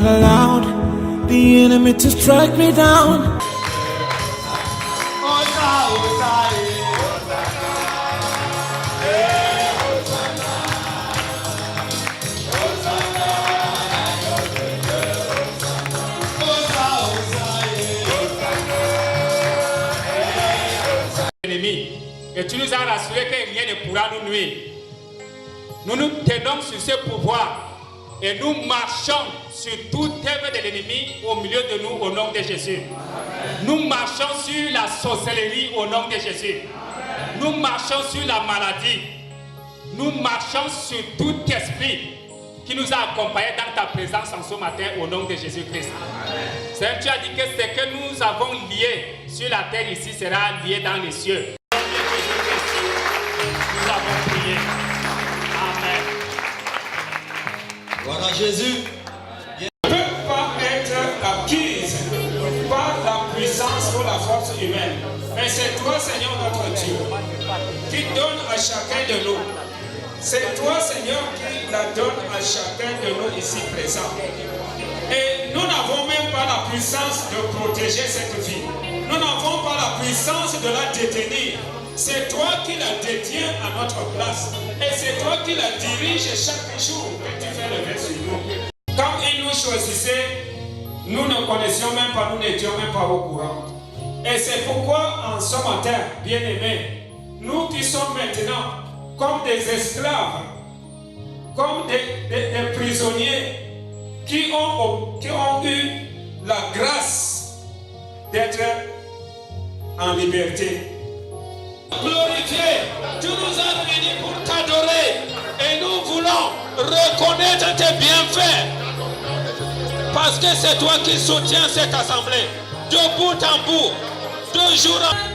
not allowed the enemy to strike me down. Et tu nous as rassuré que rien ne pourra nous nuire. Nous nous tenons sur ce pouvoir et nous marchons sur toute œuvre de l'ennemi au milieu de nous au nom de Jésus. Nous marchons sur la sorcellerie au nom de Jésus. Nous marchons sur la maladie. Nous marchons sur tout esprit qui nous a accompagnés dans ta présence en ce matin au nom de Jésus-Christ. Seigneur, tu as dit que ce que nous avons lié sur la terre ici sera lié dans les cieux. Nous avons prié. Amen. Voilà Jésus. Ne peut pas être acquise par la puissance ou la force humaine. Mais c'est toi, Seigneur notre Dieu, qui donne à chacun de nous. C'est toi, Seigneur, qui la donne à chacun de nous ici présents. Et nous n'avons même pas la puissance de protéger cette vie. Nous n'avons pas la puissance de la détenir. C'est toi qui la détiens à notre place. Et c'est toi qui la diriges chaque jour que tu fais lever sur nous. Quand il nous choisissait, nous ne connaissions même pas, nous n'étions même pas au courant. Et c'est pourquoi en ce matin, bien-aimés, nous qui sommes maintenant comme des esclaves, comme des prisonniers qui ont eu la grâce d'être en liberté. Glorifié, tu nous as réunis pour t'adorer et nous voulons reconnaître tes bienfaits parce que c'est toi qui soutiens cette assemblée de bout en bout, de jour en jour.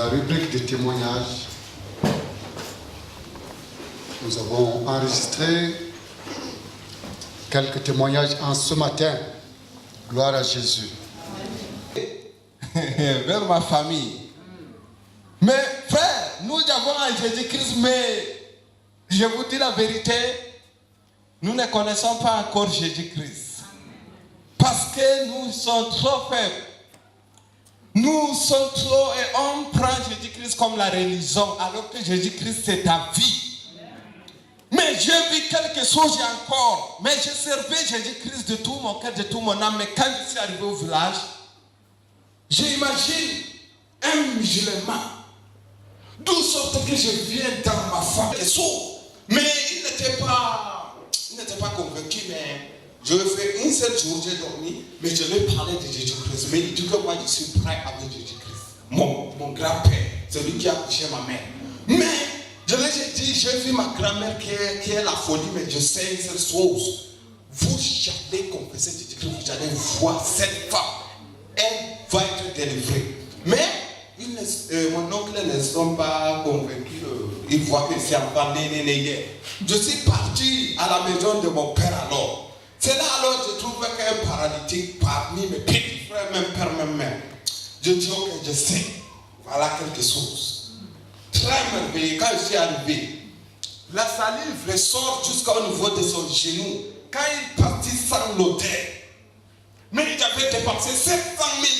la rubrique des témoignages. Nous avons enregistré quelques témoignages en ce matin. Gloire à Jésus. Vers ma famille. Mais frère, nous avons un Jésus-Christ, mais je vous dis la vérité, nous ne connaissons pas encore Jésus-Christ. Parce que nous sommes trop faibles. Nous sommes trop et on prend Jésus-Christ comme la religion, alors que Jésus-Christ c'est ta vie. Mais j'ai vu quelque chose encore. Mais je servais Jésus-Christ de tout mon cœur, de tout mon âme. Mais quand je suis arrivé au village, j'imagine un musulman. D'où sorte que je viens dans ma famille. Mais il n'était pas convaincu. Mais je fais une seule jour, j'ai dormi. Mais je lui ai parlé de Jésus-Christ. Mais il dit que moi je suis prêt avec Jésus-Christ. Mon grand-père, celui qui a couché ma mère. Mais je lui ai dit, j'ai vu ma grand-mère qui est la folie, mais je sais une seule chose. Vous allez confesser Jésus-Christ, vous allez voir cette femme. Elle va être délivrée. Mais mon oncle ne sont pas convaincus. Il voit que c'est un enfant né. Je suis parti à la maison de mon père alors. C'est là alors que je trouvais qu'un paralytique parmi mes petits frères, même père, même mère. Je dis, ok, je sais. Voilà quelque chose. Très merveilleux. Quand je suis arrivé, la salive ressort jusqu'au niveau de son genou. Quand il partit sans l'odeur, mais il avait dépensé 700 000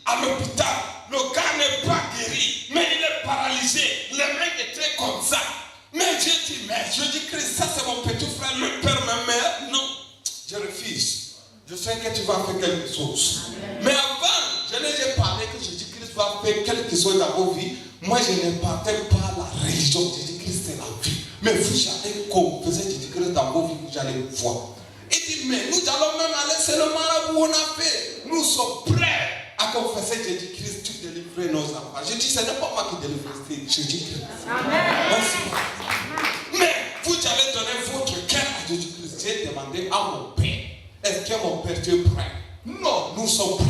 à l'hôpital. Le gars n'est pas guéri, mais il est paralysé. Les mains étaient comme ça. Mais j'ai dit, mais je dis que ça c'est mon petit frère, mon père, ma mère. Non, je refuse. Je sais que tu vas faire quelque chose. Mais avant, je n'ai pas parlé que Jésus-Christ va faire quelque chose dans vos vies. Moi, je ne partais pas la religion. Jésus-Christ, c'est la vie. Mais vous allez confesser Jésus-Christ dans vos vies, vous allez voir. Il dit, mais nous allons même aller, c'est le marabout, on a fait. Nous sommes prêts à confesser Jésus-Christ, tu délivres nos enfants. Je dis, ce n'est pas moi qui délivre, c'est Jésus-Christ. Amen. Mais vous allez donner votre cœur à Jésus-Christ. J'ai demandé à mon père, est-ce que mon père, tu es prêt? Non, nous sommes prêts.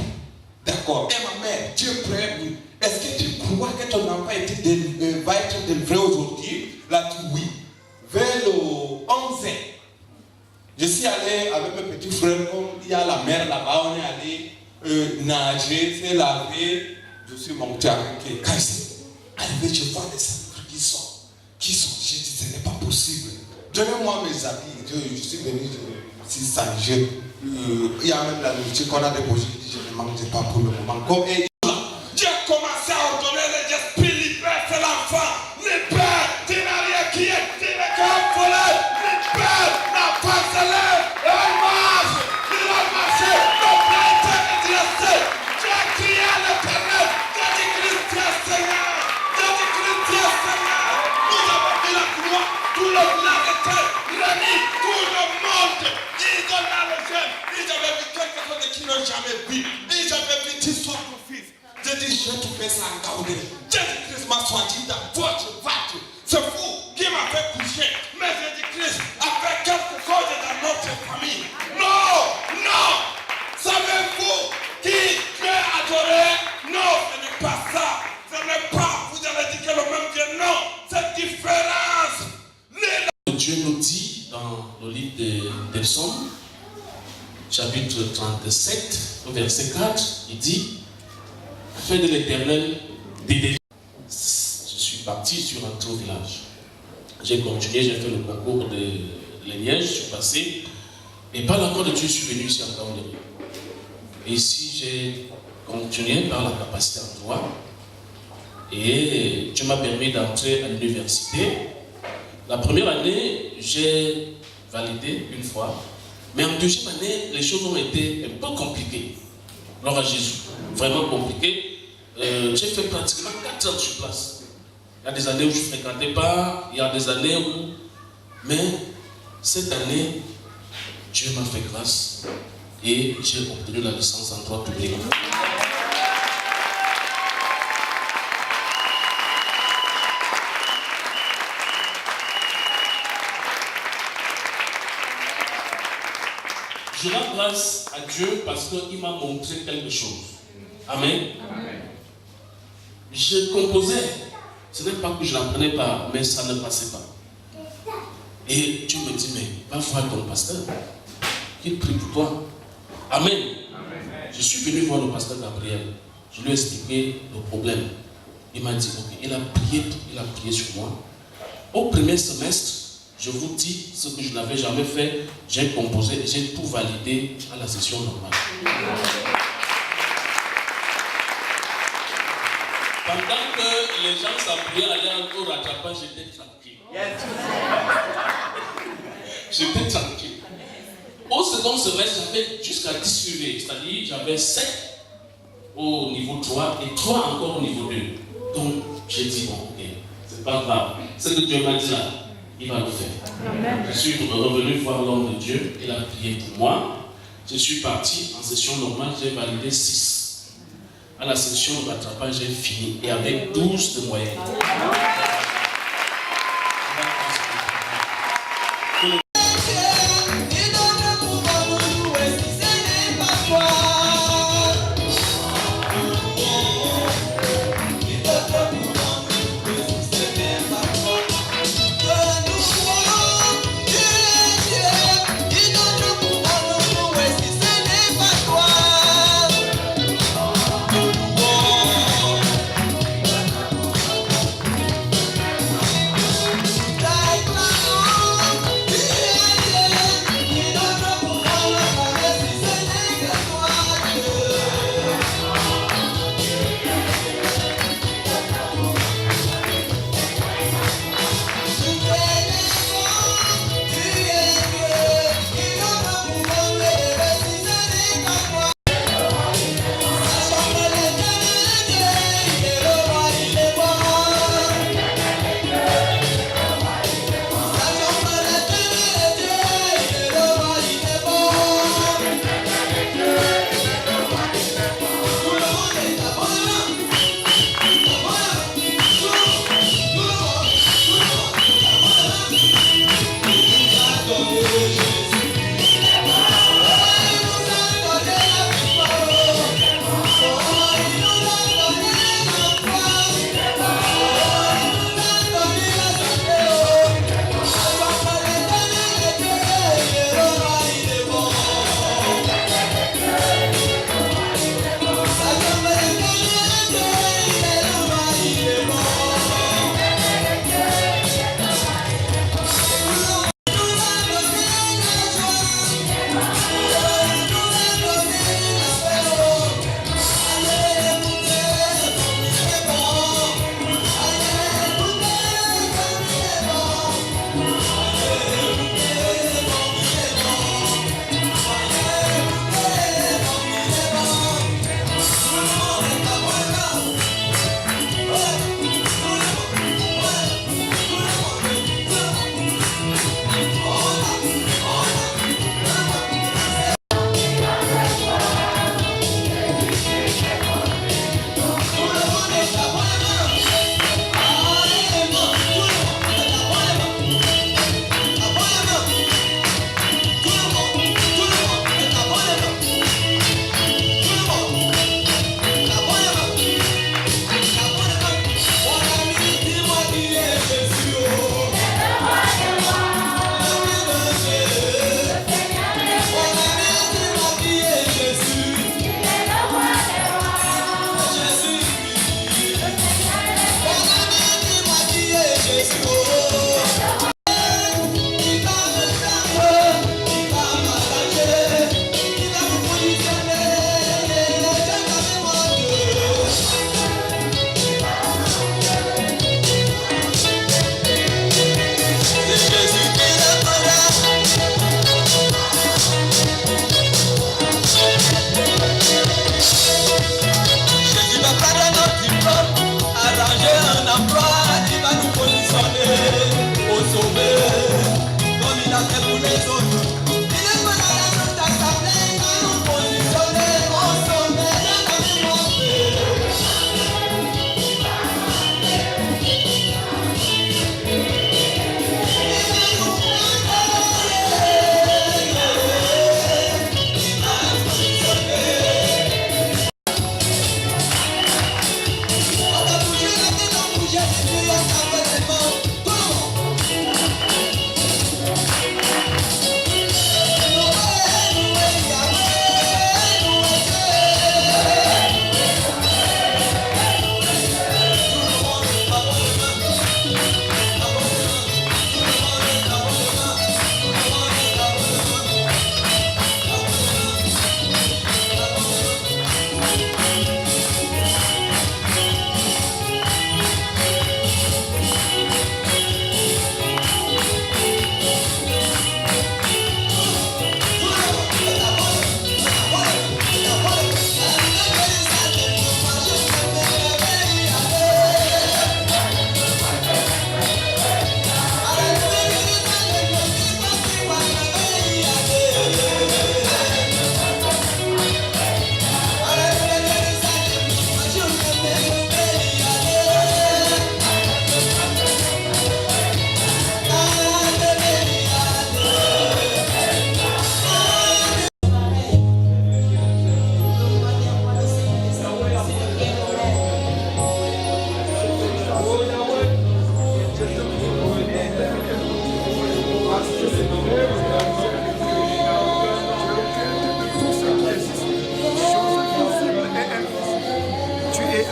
D'accord. Et ma mère, tu es prêt? Oui. Est-ce que tu crois que ton enfant va être délivré aujourd'hui? Là, tu oui. Vers le 11 ans, je suis allé avec mes petits frères, comme il y a la mer là-bas, on est allé nager, se laver. Je suis monté avec eux. Quand je suis arrivé, je vois des sacres qui sont. J'ai dit, ce n'est pas possible. Donnez-moi mes habits. Je suis venu, je suis sangé. Il y a même la nourriture qu'on a déposée. Je ne mangeais pas pour le moment. Comme j'ai commencé à ordonner les esprits, libère cet enfant. Libère, tu n'as rien qui est, tu n'es qu'un volet. Libère, la face de l'air. Elle marche, il a marché. Le plein est dressé. J'ai crié à l'éternel. J'ai dit Christ est Seigneur. J'ai dit Christ est Seigneur. Nous avons mis la croix. Tout le village était réuni. Tout le monde. Ils ont là le jeune. Ils avaient vu quelque chose qu'ils n'ont jamais vu. Ils avaient vu tu sois ton fils. J'ai dit, je te fais ça en Gaoudé. Jésus-Christ m'a choisi dans votre voiture. C'est vous qui m'avez couché. Mais Jésus-Christ a fait quelque chose dans notre famille. Non, non. Savez-vous qui Dieu adorait? Non, ce n'est pas ça. Ce n'est pas, vous avez dit que le même Dieu. Non, c'est différence. Dieu nous dit dans le livre des Psaumes, chapitre 37, verset 4, il dit, fais de l'Éternel des délices. Je suis parti sur un autre village. J'ai continué, j'ai fait le concours de Liège, je suis passé. Et par la grâce de Dieu, je suis venu ici en Gaoundé. Et ici, j'ai continué par la capacité en droit. Et Dieu m'a permis d'entrer à l'université. La première année, j'ai validé une fois. Mais en deuxième année, les choses ont été un peu compliquées. Gloire à Jésus. Vraiment compliquées. J'ai fait pratiquement 4 ans sur place. Il y a des années où je ne fréquentais pas. Il y a des années où... Mais cette année, Dieu m'a fait grâce. Et j'ai obtenu la licence en droit public. Je rends grâce à Dieu parce qu'il m'a montré quelque chose. Amen. Amen. Je composais. Ce n'est pas que je n'apprenais pas, mais ça ne passait pas. Et Dieu me dit, mais va voir ton pasteur. Il prie pour toi. Amen. Je suis venu voir le pasteur Gabriel. Je lui ai expliqué le problème. Il m'a dit, ok, il a prié sur moi. Au premier semestre, je vous dis ce que je n'avais jamais fait. J'ai composé et j'ai tout validé à la session normale. Pendant que les gens s'appuyaient à aller au rattrapage, j'étais tranquille. J'étais tranquille. Au second semestre, j'avais jusqu'à 10 suivis, c'est-à-dire j'avais 7 au niveau 3 et 3 encore au niveau 2. Donc j'ai dit, bon, ok, c'est pas grave. Ce que Dieu m'a dit là, il va le faire. Amen. Je suis revenu voir l'homme de Dieu, il a prié pour moi. Je suis parti en session normale, j'ai validé 6. À la session de rattrapage, j'ai fini et avec 12 de moyenne.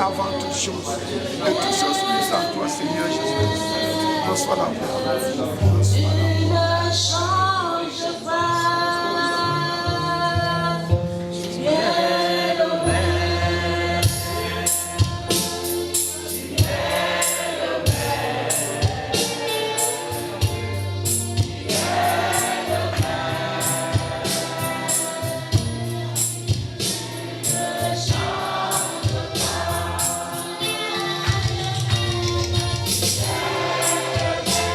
avant toute chose. Et toutes choses plus à toi, Seigneur Jésus. Reçois la gloire. Reçois la gloire. Ne change pas. Tu es le même. Tu es le même. Tu es le même. Ne change pas. Tu es le même.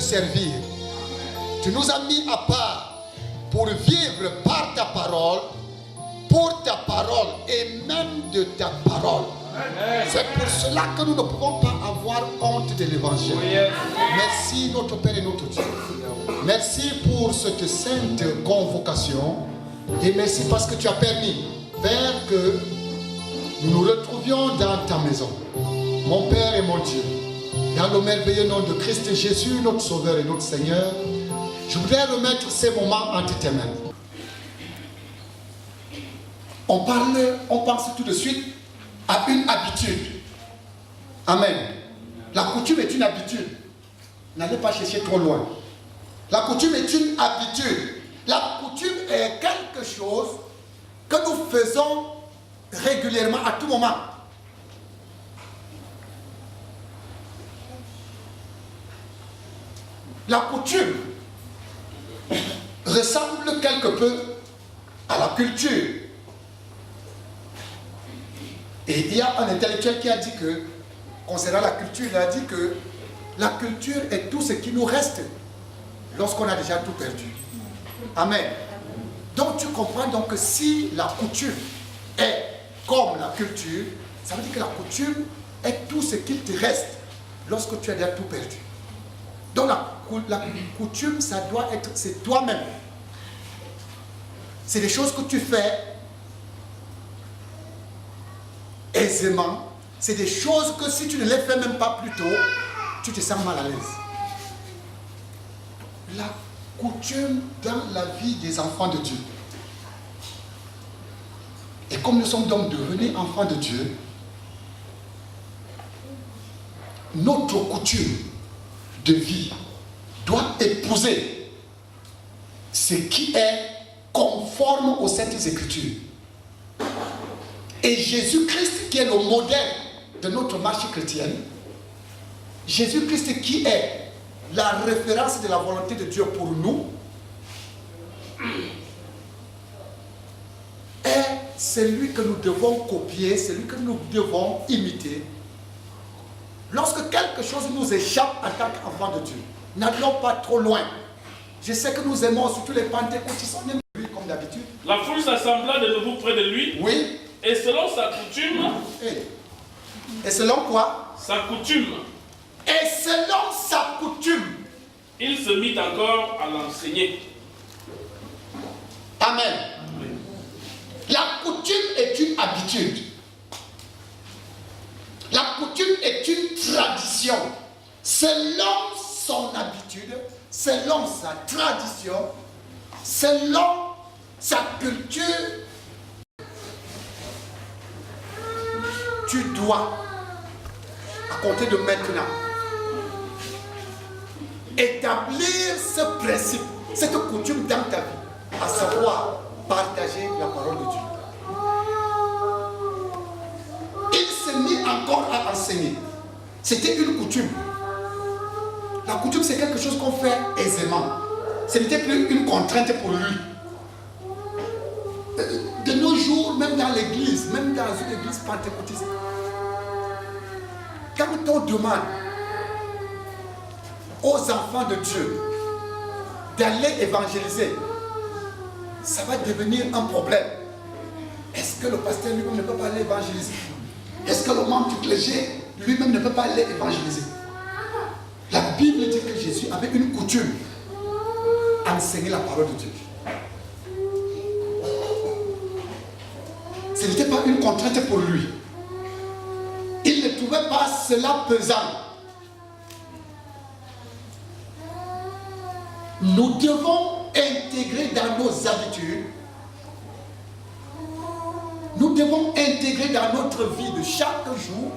servir. Tu nous as mis à part pour vivre par ta parole, pour ta parole et même de ta parole. C'est pour cela que nous ne pouvons pas avoir honte de l'évangile. Merci notre Père et notre Dieu. Merci pour cette sainte convocation. Et merci parce que tu as permis, Père, que nous nous retrouvions dans ta maison. Mon Père et mon Dieu, dans le merveilleux nom de Christ Jésus, notre Sauveur et notre Seigneur, je voudrais remettre ces moments entre tes mains. On pense tout de suite à une habitude. Amen. La coutume est une habitude. N'allez pas chercher trop loin. La coutume est une habitude. La coutume est quelque chose que nous faisons régulièrement à tout moment. La coutume ressemble quelque peu à la culture. Et il y a un intellectuel qui a dit que, concernant la culture, il a dit que la culture est tout ce qui nous reste lorsqu'on a déjà tout perdu. Amen. Donc tu comprends donc que si la coutume est comme la culture, ça veut dire que la coutume est tout ce qu'il te reste lorsque tu as déjà tout perdu. Donc la coutume, ça doit être, c'est toi-même. C'est des choses que tu fais aisément. C'est des choses que si tu ne les fais même pas plus tôt, tu te sens mal à l'aise. La coutume dans la vie des enfants de Dieu. Et comme nous sommes donc devenus enfants de Dieu, notre coutume de vie doit épouser ce qui est conforme aux Saintes Écritures. Et Jésus-Christ, qui est le modèle de notre marche chrétienne, Jésus-Christ qui est la référence de la volonté de Dieu pour nous, est celui que nous devons copier, celui que nous devons imiter. Lorsque quelque chose nous échappe en tant qu'enfant de Dieu, n'allons pas trop loin. Je sais que nous aimons surtout les pentecôtistes, on aime lui comme d'habitude. La foule s'assembla de nouveau près de lui. Oui. Et selon sa coutume. Et selon quoi? Sa coutume. Et selon sa coutume. Il se mit encore à l'enseigner. Amen. La coutume est une habitude. La coutume est une tradition. Selon son habitude, selon sa tradition, selon sa culture, tu dois, à compter de maintenant, établir ce principe, cette coutume dans ta vie, à savoir partager la parole de Dieu. Il s'est mis encore à enseigner. C'était une coutume. La coutume, c'est quelque chose qu'on fait aisément. Ce n'était plus une contrainte pour lui. De nos jours, même dans l'église, même dans une église pentecôtiste, quand on demande aux enfants de Dieu d'aller évangéliser, ça va devenir un problème. Est-ce que le pasteur lui-même ne peut pas aller évangéliser? Est-ce que le membre du clergé lui-même ne peut pas aller évangéliser? La Bible dit que Jésus avait une coutume, enseigner la parole de Dieu. Ce n'était pas une contrainte pour lui. Il ne trouvait pas cela pesant. Nous devons intégrer dans nos habitudes, nous devons intégrer dans notre vie de chaque jour.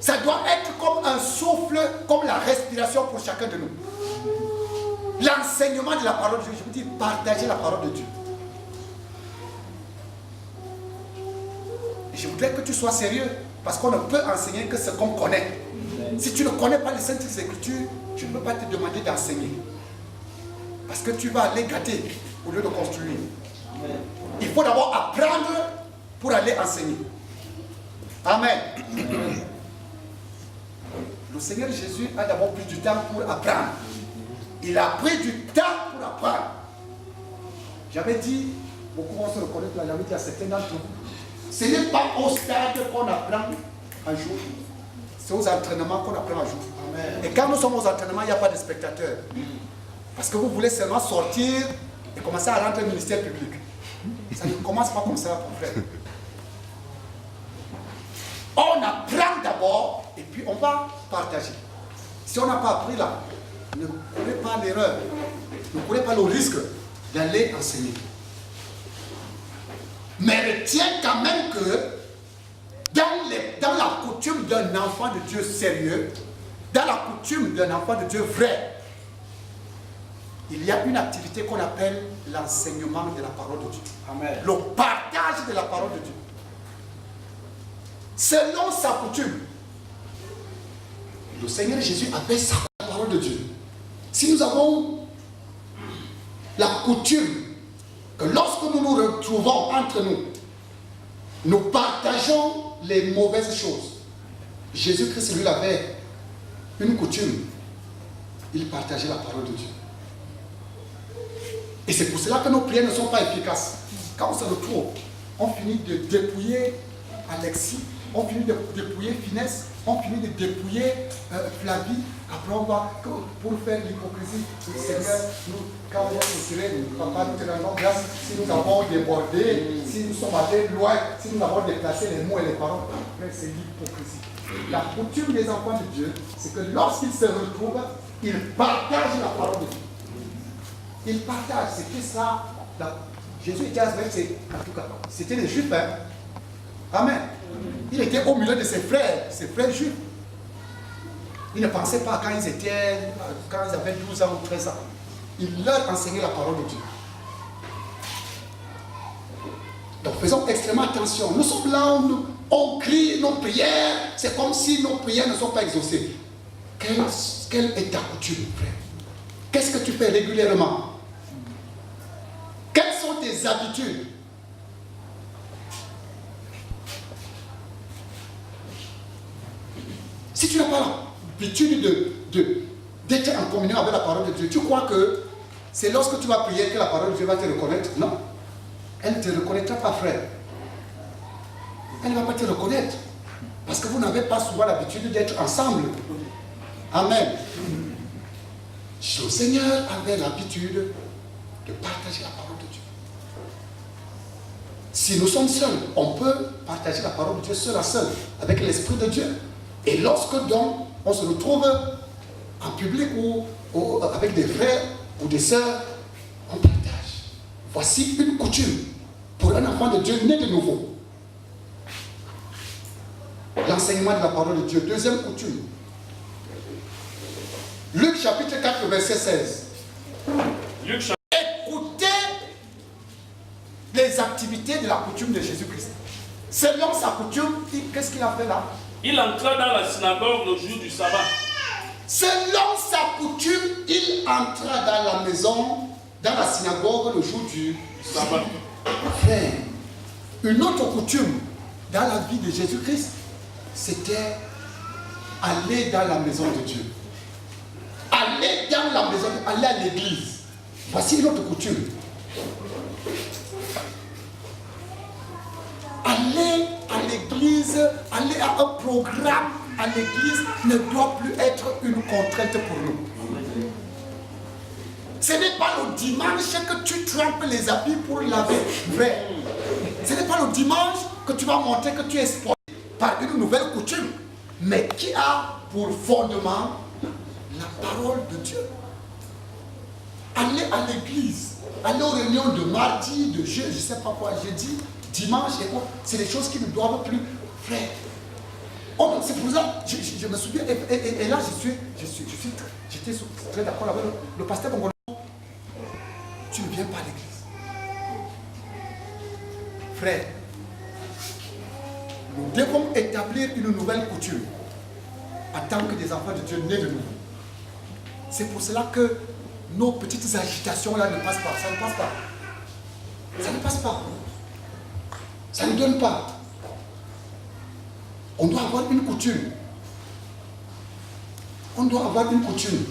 Ça doit être comme un souffle, comme la respiration pour chacun de nous. L'enseignement de la parole de Dieu, je vous dis, partager la parole de Dieu. Et je voudrais que tu sois sérieux, parce qu'on ne peut enseigner que ce qu'on connaît. Si tu ne connais pas les Saintes Écritures, tu ne peux pas te demander d'enseigner. Parce que tu vas aller gâter au lieu de construire. Il faut d'abord apprendre pour aller enseigner. Amen. Le Seigneur Jésus a d'abord pris du temps pour apprendre. Il a pris du temps pour apprendre. J'avais dit, beaucoup vont se reconnaître là, j'avais dit à certains d'entre vous, ce n'est pas au stade qu'on apprend un jour, c'est aux entraînements qu'on apprend un jour. Amen. Et quand nous sommes aux entraînements, il n'y a pas de spectateurs. Parce que vous voulez seulement sortir et commencer à rentrer au ministère public. Ça ne commence pas comme ça, mon frère. On apprend d'abord et puis on va partager. Si on n'a pas appris là, ne courez pas l'erreur, ne courez pas le risque d'aller enseigner. Mais retiens quand même que dans la coutume d'un enfant de Dieu sérieux, dans la coutume d'un enfant de Dieu vrai, il y a une activité qu'on appelle l'enseignement de la parole de Dieu. Amen. Le partage de la parole de Dieu. Selon sa coutume, le Seigneur Jésus avait sa parole de Dieu. Si nous avons la coutume que lorsque nous nous retrouvons entre nous, nous partageons les mauvaises choses. Jésus-Christ, lui, avait une coutume. Il partageait la parole de Dieu. Et c'est pour cela que nos prières ne sont pas efficaces. Quand on se retrouve, on finit de dépouiller Alexis, on finit de dépouiller Finesse, on finit de dépouiller Flavie. Après, on va, pour faire l'hypocrisie, Seigneur, nous, quand on va se tirer, papa, nous te rendons grâce si nous avons débordé, si nous sommes allés loin, si nous avons déplacé les mots et les paroles. Après, c'est l'hypocrisie. La coutume des enfants de Dieu, c'est que lorsqu'ils se retrouvent, ils partagent la parole de Dieu. Ils partagent, c'était ça. Jésus était en tout cas, c'était les Juifs. Hein? Amen. Il était au milieu de ses frères juifs. Il ne pensait pas quand ils avaient 12 ans ou 13 ans. Il leur enseignait la parole de Dieu. Donc faisons extrêmement attention. Nous sommes là, on crie nos prières, c'est comme si nos prières ne sont pas exaucées. Quelle est ta coutume, frère? Qu'est-ce que tu fais régulièrement? Quelles sont tes habitudes? Si tu n'as pas l'habitude d'être en communion avec la parole de Dieu, tu crois que c'est lorsque tu vas prier que la parole de Dieu va te reconnaître? Non. Elle ne te reconnaîtra pas, frère. Elle ne va pas te reconnaître. Parce que vous n'avez pas souvent l'habitude d'être ensemble. Amen. Le Seigneur avait l'habitude de partager la parole de Dieu. Si nous sommes seuls, on peut partager la parole de Dieu seul à seul, avec l'Esprit de Dieu. Et lorsque donc on se retrouve en public ou avec des frères ou des sœurs, on partage. Voici une coutume pour un enfant de Dieu né de nouveau. L'enseignement de la parole de Dieu. Deuxième coutume. Luc chapitre 4, verset 16. Écoutez les activités de la coutume de Jésus-Christ. Selon sa coutume, qu'est-ce qu'il a fait là? Il entra dans la synagogue le jour du sabbat. Selon sa coutume, il entra dans la maison, dans la synagogue le jour du sabbat. Frère, une autre coutume dans la vie de Jésus-Christ, c'était aller dans la maison de Dieu. Aller dans la maison, aller à l'église. Voici une autre coutume. Aller à l'église, aller à un programme à l'église ne doit plus être une contrainte pour nous. Ce n'est pas le dimanche que tu trempes les habits pour laver. Vrai. Ce n'est pas le dimanche que tu vas montrer que tu es spoilé par une nouvelle coutume, mais qui a pour fondement la parole de Dieu. Aller à l'église, aller aux réunions de mardi, de jeudi, je ne sais pas quoi, jeudi, dimanche et quoi, c'est des choses qui ne doivent plus faire. Oh, c'est pour ça, je me souviens, et là j'étais très d'accord avec le pasteur congolais. Tu ne viens pas à l'église. Frère, nous devons établir une nouvelle coutume en tant que des enfants de Dieu nés de nouveau. C'est pour cela que nos petites agitations là ne passent pas. Ça ne passe pas. Ça ne passe pas. Ça ne donne pas. On doit avoir une coutume. On doit avoir une coutume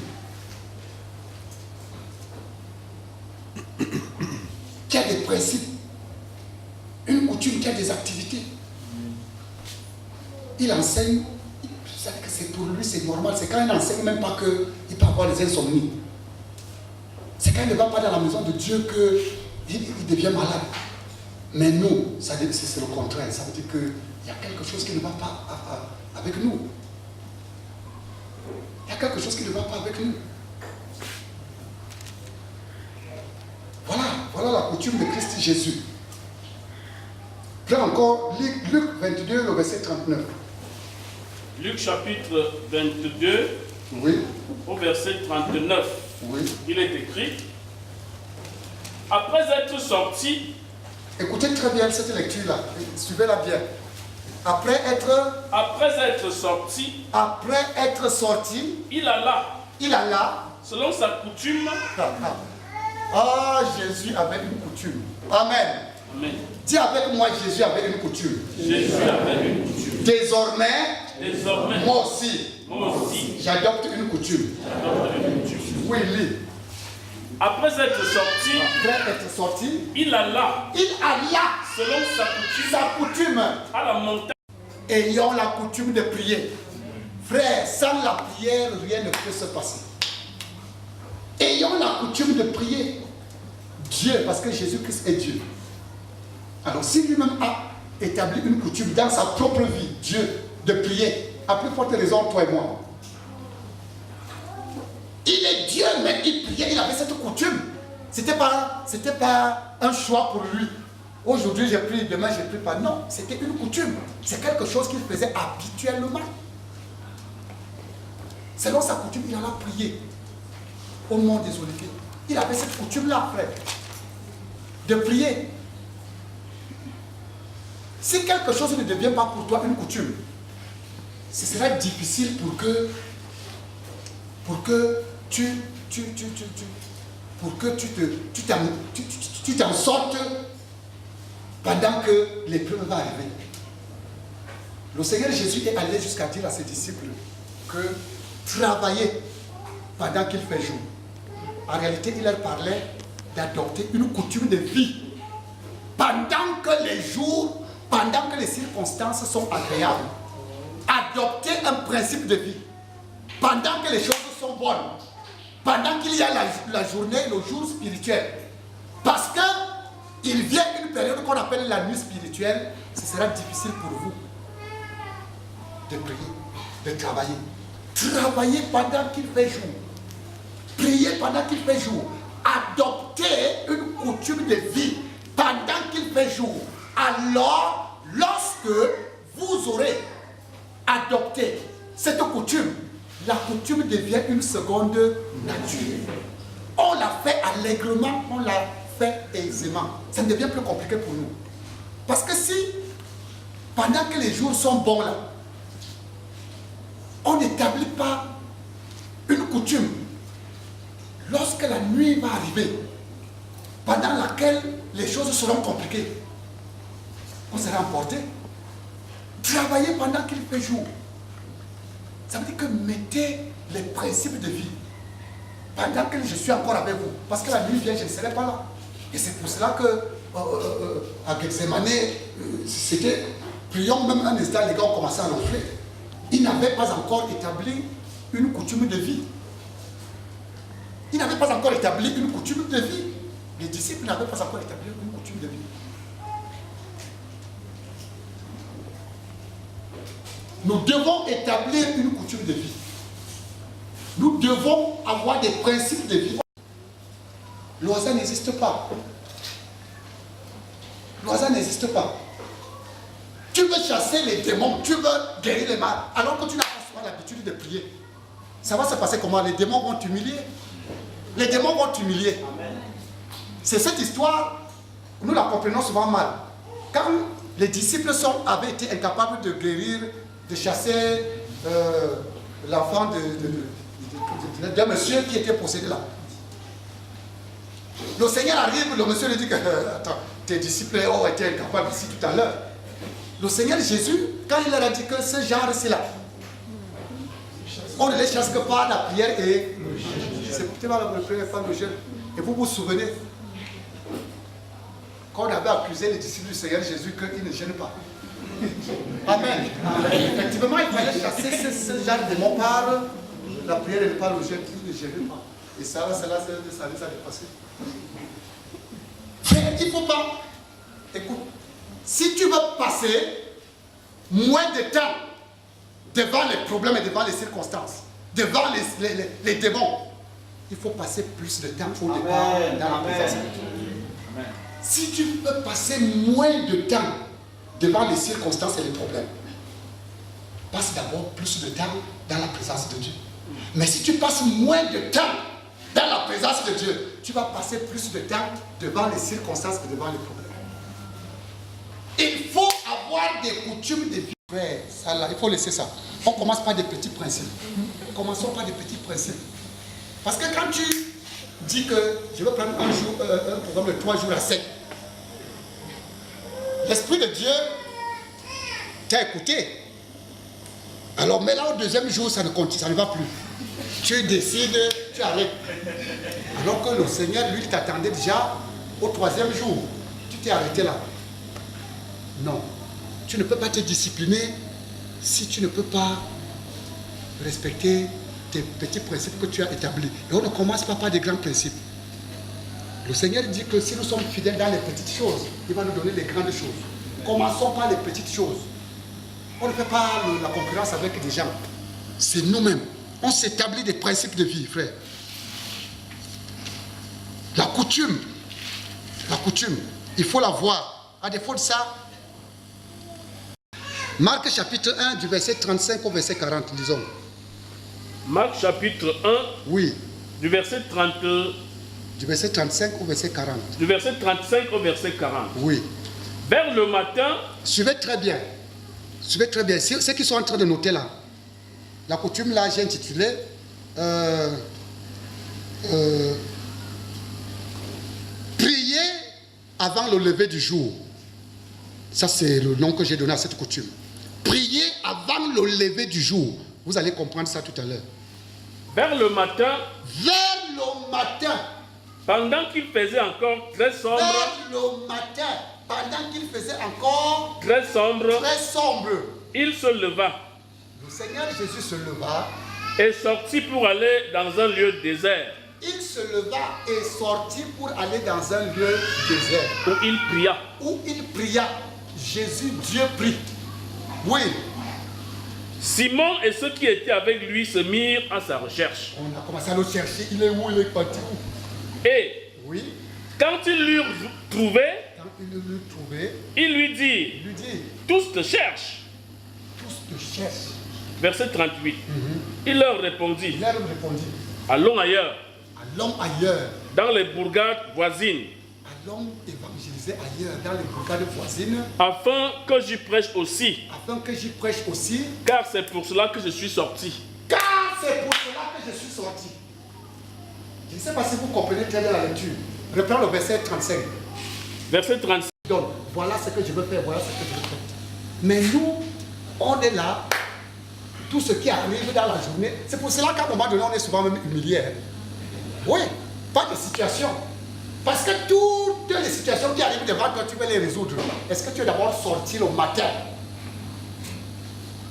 qui a des principes, une coutume qui a des activités. Il enseigne, c'est que c'est pour lui, c'est normal. C'est quand il n'enseigne même pas qu'il peut avoir les insomnies. C'est quand il ne va pas dans la maison de Dieu qu'il devient malade. Mais nous, c'est le contraire. Ça veut dire qu'il y a quelque chose qui ne va pas avec nous. Il y a quelque chose qui ne va pas avec nous. Voilà la coutume de Christ Jésus. Là encore, Luc 22, le verset 39. Luc chapitre 22, Oui, au verset 39. oui. Il est écrit, après être sorti, Écoutez très bien cette lecture-là. Suivez-la bien. Après être sorti, il alla, selon sa coutume. Ah, Jésus avait une coutume. Amen. Amen. Dis avec moi, Jésus avait une coutume. Jésus avait une coutume. Désormais, moi aussi, j'adopte une coutume. Oui, lis. Après être sorti, il alla, selon sa coutume, à la montagne. ayant la coutume de prier. Frère, sans la prière, rien ne peut se passer. Ayant la coutume de prier. Dieu, parce que Jésus-Christ est Dieu. Alors, si lui-même a établi une coutume dans sa propre vie, Dieu, de prier, à plus forte raison, toi et moi. Il est Dieu, mais il priait, il avait cette coutume. C'était pas un choix pour lui. Aujourd'hui, je prie, demain, je ne prie pas. Non, c'était une coutume. C'est quelque chose qu'il faisait habituellement. Selon sa coutume, il alla prier au mont des Oliviers. Il avait cette coutume-là, frère, de prier. Si quelque chose ne devient pas pour toi une coutume, ce sera difficile pour que tu t'en sortes pendant que l'épreuve va arriver. Le Seigneur Jésus est allé jusqu'à dire à ses disciples que travailler pendant qu'il fait jour. En réalité, il leur parlait d'adopter une coutume de vie pendant que les jours, pendant que les circonstances sont agréables. Adopter un principe de vie pendant que les choses sont bonnes, pendant qu'il y a la journée, le jour spirituel. Parce qu'il vient une période qu'on appelle la nuit spirituelle, ce sera difficile pour vous de prier, de travailler. Travailler pendant qu'il fait jour. Prier pendant qu'il fait jour. Adopter une coutume de vie pendant qu'il fait jour. Alors, lorsque vous aurez adopté cette coutume, la coutume devient une seconde nature. On l'a fait allègrement, on l'a fait aisément. Ça ne devient plus compliqué pour nous. Parce que si, pendant que les jours sont bons là, on n'établit pas une coutume, lorsque la nuit va arriver, pendant laquelle les choses seront compliquées, on sera emporté. Travailler pendant qu'il fait jour. Ça veut dire que mettez les principes de vie pendant que je suis encore avec vous. Parce que la nuit vient, je ne serai pas là. Et c'est pour cela que à Gethsemane, c'était, prions même un instant, les gars ont commencé à ronfler. Ils n'avaient pas encore établi une coutume de vie. Ils n'avaient pas encore établi une coutume de vie. Les disciples n'avaient pas encore établi une coutume de vie. Nous devons établir une coutume de vie. Nous devons avoir des principes de vie. Le hasard n'existe pas. Le hasard n'existe pas. Tu veux chasser les démons, tu veux guérir les mal, alors que tu n'as pas souvent l'habitude de prier. Ça va se passer comment? Les démons vont t'humilier. Les démons vont t'humilier. C'est cette histoire, nous la comprenons souvent mal. Quand les disciples avaient été incapables de guérir, de chasser l'enfant d'un monsieur qui était possédé là. Le Seigneur arrive, le monsieur lui dit que attends, tes disciples ont été incapables ici tout à l'heure. Le Seigneur Jésus, quand il leur a dit que ce genre c'est là, On ne les chasse que par la prière et le jeûne. C'est pourquoi la prière et par le jeûne. Et vous vous souvenez, quand on avait accusé les disciples du Seigneur Jésus qu'ils ne gênent pas. Amen. Effectivement, il fallait chasser ce genre de démons par la prière et par le jeûne. Ils ne gênent pas. Et ça les a dépassé. Mais il ne faut pas. Écoute, si tu veux passer moins de temps devant les problèmes et devant les circonstances, devant les démons, il faut passer plus de temps au départ dans la présence de Dieu. Si tu peux passer moins de temps devant les circonstances et les problèmes, passe d'abord plus de temps dans la présence de Dieu. Mais si tu passes moins de temps dans la présence de Dieu, tu vas passer plus de temps devant les circonstances et devant les problèmes. Il faut avoir des coutumes de vie. Frère, ça là, il faut laisser ça. On commence par des petits principes. Commençons par des petits principes. Parce que quand tu dis que je vais prendre un programme de 3 jours à 7, l'Esprit de Dieu t'a écouté. Alors, mais là, au deuxième jour, ça ne va plus. Tu décides, tu arrêtes. Alors que le Seigneur, lui, t'attendait déjà au 3e jour. Tu t'es arrêté là. Non. Tu ne peux pas te discipliner si tu ne peux pas respecter tes petits principes que tu as établis. Et on ne commence pas par des grands principes. Le Seigneur dit que si nous sommes fidèles dans les petites choses, il va nous donner les grandes choses. Commençons par les petites choses. On ne fait pas la concurrence avec des gens. C'est nous-mêmes. On s'établit des principes de vie, frère. La coutume, il faut la voir. À défaut de ça, Marc chapitre 1 du verset 35 au verset 40, disons. Marc chapitre 1, oui. Du verset 30. Du verset 35 au verset 40. Du verset 35 au verset 40. Oui. Vers le matin. Suivez très bien. Suivez très bien. Ceux qui sont en train de noter là. La coutume là, j'ai intitulé prier avant le lever du jour. Ça, c'est le nom que j'ai donné à cette coutume. Prier avant le lever du jour. Vous allez comprendre ça tout à l'heure. Vers le matin. Vers le matin. Pendant qu'il faisait encore très sombre. Vers le matin. Pendant qu'il faisait encore très sombre. Très sombre. Il se leva. Le Seigneur Jésus se leva. Et sortit pour aller dans un lieu désert. Il se leva et sortit pour aller dans un lieu désert. Où il pria. Où il pria. Jésus, Dieu prie. Oui. Simon et ceux qui étaient avec lui se mirent à sa recherche. On a commencé à le chercher. Il est où? Il est parti où? Et oui. Quand ils l'eurent trouvé, il lui dit, tous te cherchent. Tous te cherchent. Verset 38. Il leur répondit, allons ailleurs. Allons ailleurs. Dans les bourgades voisines. Allons évangéliser ailleurs, dans les bourgades voisines. Afin que j'y prêche aussi. Afin que j'y prêche aussi. Car c'est pour cela que je suis sorti. Car c'est pour cela que je suis sorti. Je ne sais pas si vous comprenez très bien la lecture. Reprends le verset 35. Verset 35. Donc, voilà ce que je veux faire, voilà ce que je veux faire. Mais nous, on est là. Tout ce qui arrive dans la journée, c'est pour cela qu'à un moment donné, on est souvent même humilié. Oui, pas de situation. Parce que toutes les situations qui arrivent devant toi, tu veux les résoudre. Est-ce que tu es d'abord sorti le matin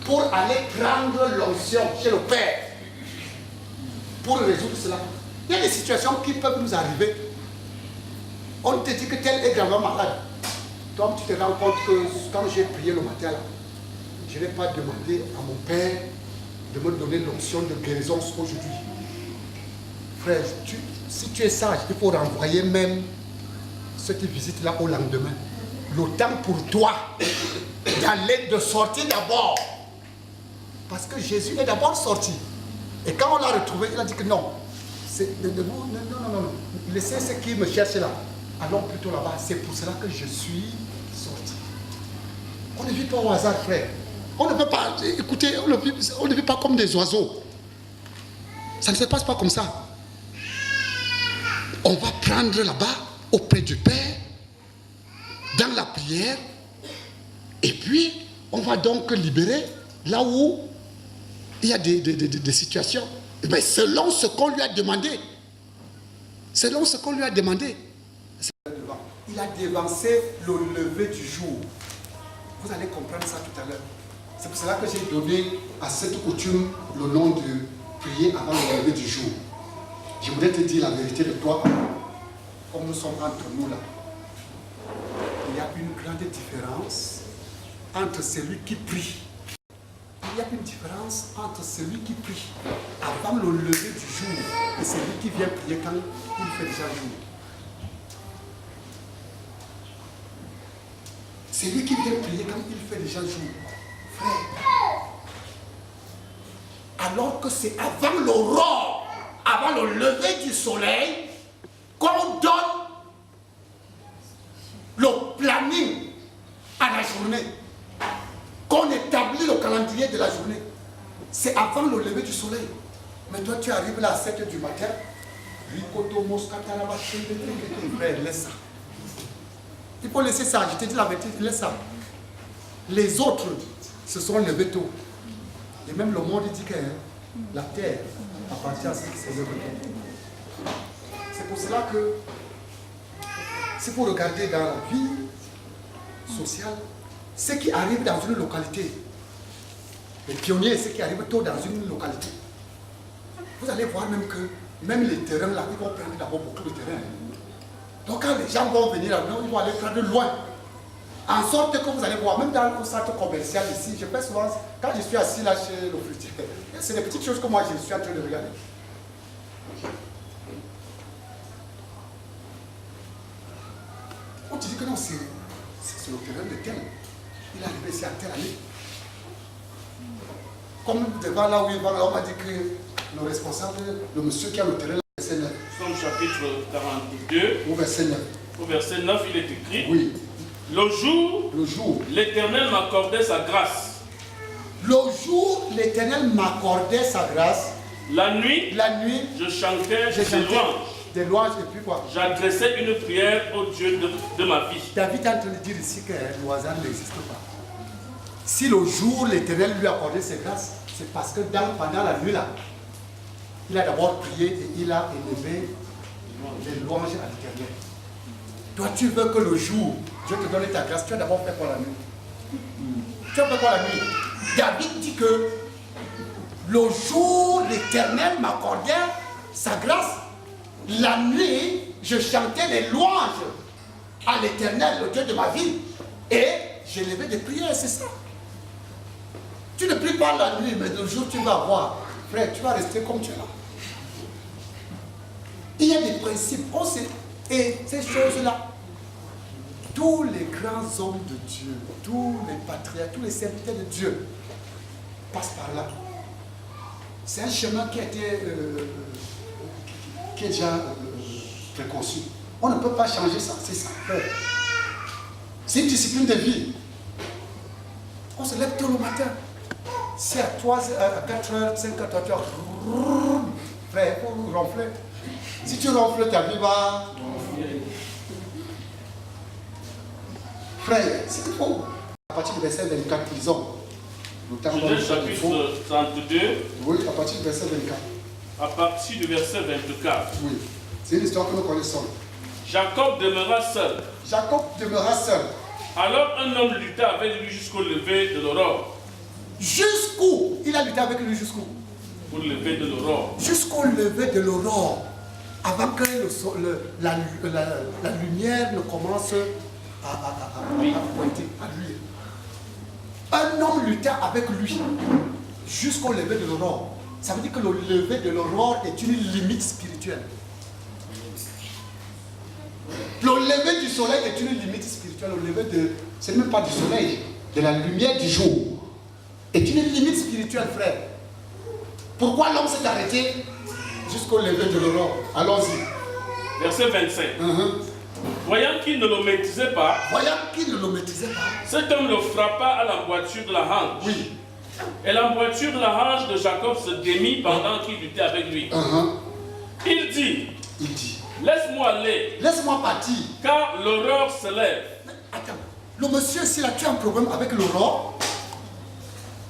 pour aller prendre l'onction chez le Père pour résoudre cela? Il y a des situations qui peuvent nous arriver. On te dit que tel est gravement malade. Toi, tu te rends compte que quand j'ai prié le matin, là, je n'ai pas demandé à mon Père de me donner l'onction de guérison aujourd'hui. Frère, si tu es sage, il faut renvoyer même cette visite-là au lendemain. Le temps pour toi d'aller, de sortir d'abord. Parce que Jésus est d'abord sorti. Et quand on l'a retrouvé, il a dit que non. Non. Laissez ceux qui me cherchent là. Allons plutôt là-bas. C'est pour cela que je suis sorti. On ne vit pas au hasard, frère. On ne peut pas, écoutez, on ne vit pas comme des oiseaux. Ça ne se passe pas comme ça. On va prendre là-bas, auprès du Père, dans la prière, et puis on va donc libérer là où Il y a des situations. Eh bien, selon ce qu'on lui a demandé. Selon ce qu'on lui a demandé. Il a devancé le lever du jour. Vous allez comprendre ça tout à l'heure. C'est pour cela que j'ai donné à cette coutume le nom de prier avant le lever du jour. Je voudrais te dire la vérité de toi, comme nous sommes entre nous là. Il y a une grande différence entre celui qui prie. Il y a une différence entre celui qui prie avant le lever du jour et celui qui vient prier quand il fait déjà jour. Celui qui vient prier quand il fait déjà jour, frère, alors que c'est avant l'aurore, avant le lever du soleil, qu'on donne le planning à la journée, qu'on établit le calendrier de la journée. C'est avant le lever du soleil. Mais toi, tu arrives là à 7 h du matin, frère, laisse ça. Il faut laisser ça, je te dis la vérité, laisse ça. Les autres se sont levés tôt. Et même le monde dit que la terre appartient à ceux qui se lèvent tôt. C'est pour cela que, si vous regardez dans la vie sociale, ceux qui arrivent dans une localité, les pionniers, ceux qui arrivent tôt dans une localité, vous allez voir même que même les terrains là, ils vont prendre d'abord beaucoup de terrain. Donc quand les gens vont venir là, ils vont aller prendre loin. En sorte que vous allez voir, même dans le centre commercial ici, je fais souvent, quand je suis assis là chez le fruitier, c'est des petites choses que moi je suis en train de regarder. On te dit que non, c'est le terrain de tel. Il est arrivé ici à telle année. Comme devant là où il va, on m'a dit que le responsable, le monsieur qui a le terrain, verset 9. Somme chapitre 42, Au verset 9. au verset 9, il est écrit. Oui. Le jour, l'Éternel m'accordait sa grâce. Le jour, l'Éternel m'accordait sa grâce. La nuit, je chantais des louanges. Des louanges et puis quoi? J'adressais une prière au Dieu de ma vie. David est en train de dire ici que le hasard n'existe pas. Si le jour, l'Éternel lui accordait ses grâces, c'est parce que pendant la nuit là, il a d'abord prié et il a élevé les louanges à l'Éternel. Toi, tu veux que le jour, Dieu te donne ta grâce, tu as d'abord fait quoi la nuit? Tu as fait quoi la nuit? David dit que le jour, l'Éternel m'accordait sa grâce. La nuit, je chantais les louanges à l'Éternel, le Dieu de ma vie. Et j'élevais des prières, c'est ça. Tu ne pries pas la nuit, mais le jour tu vas voir, frère, tu vas rester comme tu es là. Il y a des principes, on sait. Et ces choses-là, tous les grands hommes de Dieu, tous les patriarches, tous les serviteurs de Dieu passent par là. C'est un chemin qui a été qui est déjà préconçu. On ne peut pas changer ça, c'est ça. C'est une discipline de vie. On se lève tôt le matin. Si à 3, à 4h, 5h, toi tu as frère, il faut ronfler. Si tu ronfles, ta vie va. Frère, c'est faux. À partir du verset 24, disons. Genèse chapitre 32. Oui, à partir du verset 24. À partir du verset 24. Oui, c'est une histoire que nous connaissons. Jacob demeura seul. Jacob demeura seul. Alors un homme lutta avec lui jusqu'au lever de l'aurore. Jusqu'où? Il a lutté avec lui jusqu'où? Au lever de l'aurore. Jusqu'au lever de l'aurore. Avant que la lumière ne commence à pointer, à luire. Un homme lutta avec lui jusqu'au lever de l'aurore. Ça veut dire que le lever de l'aurore est une limite spirituelle. Le lever du soleil est une limite spirituelle. Le lever de, c'est même pas du soleil, de la lumière du jour, est une limite spirituelle, frère. Pourquoi l'homme s'est arrêté jusqu'au lever de l'aurore? Allons-y. Verset 25. Voyant qu'il ne le maîtrisait pas, cet homme le frappa à l'emboîture de la hanche. Oui. Et l'emboîture de la hanche de Jacob se démit pendant qu'il luttait avec lui. Il dit, laisse-moi aller. Laisse-moi partir. Car l'aurore se lève. Attends, le monsieur, s'il a tué un problème avec l'aurore,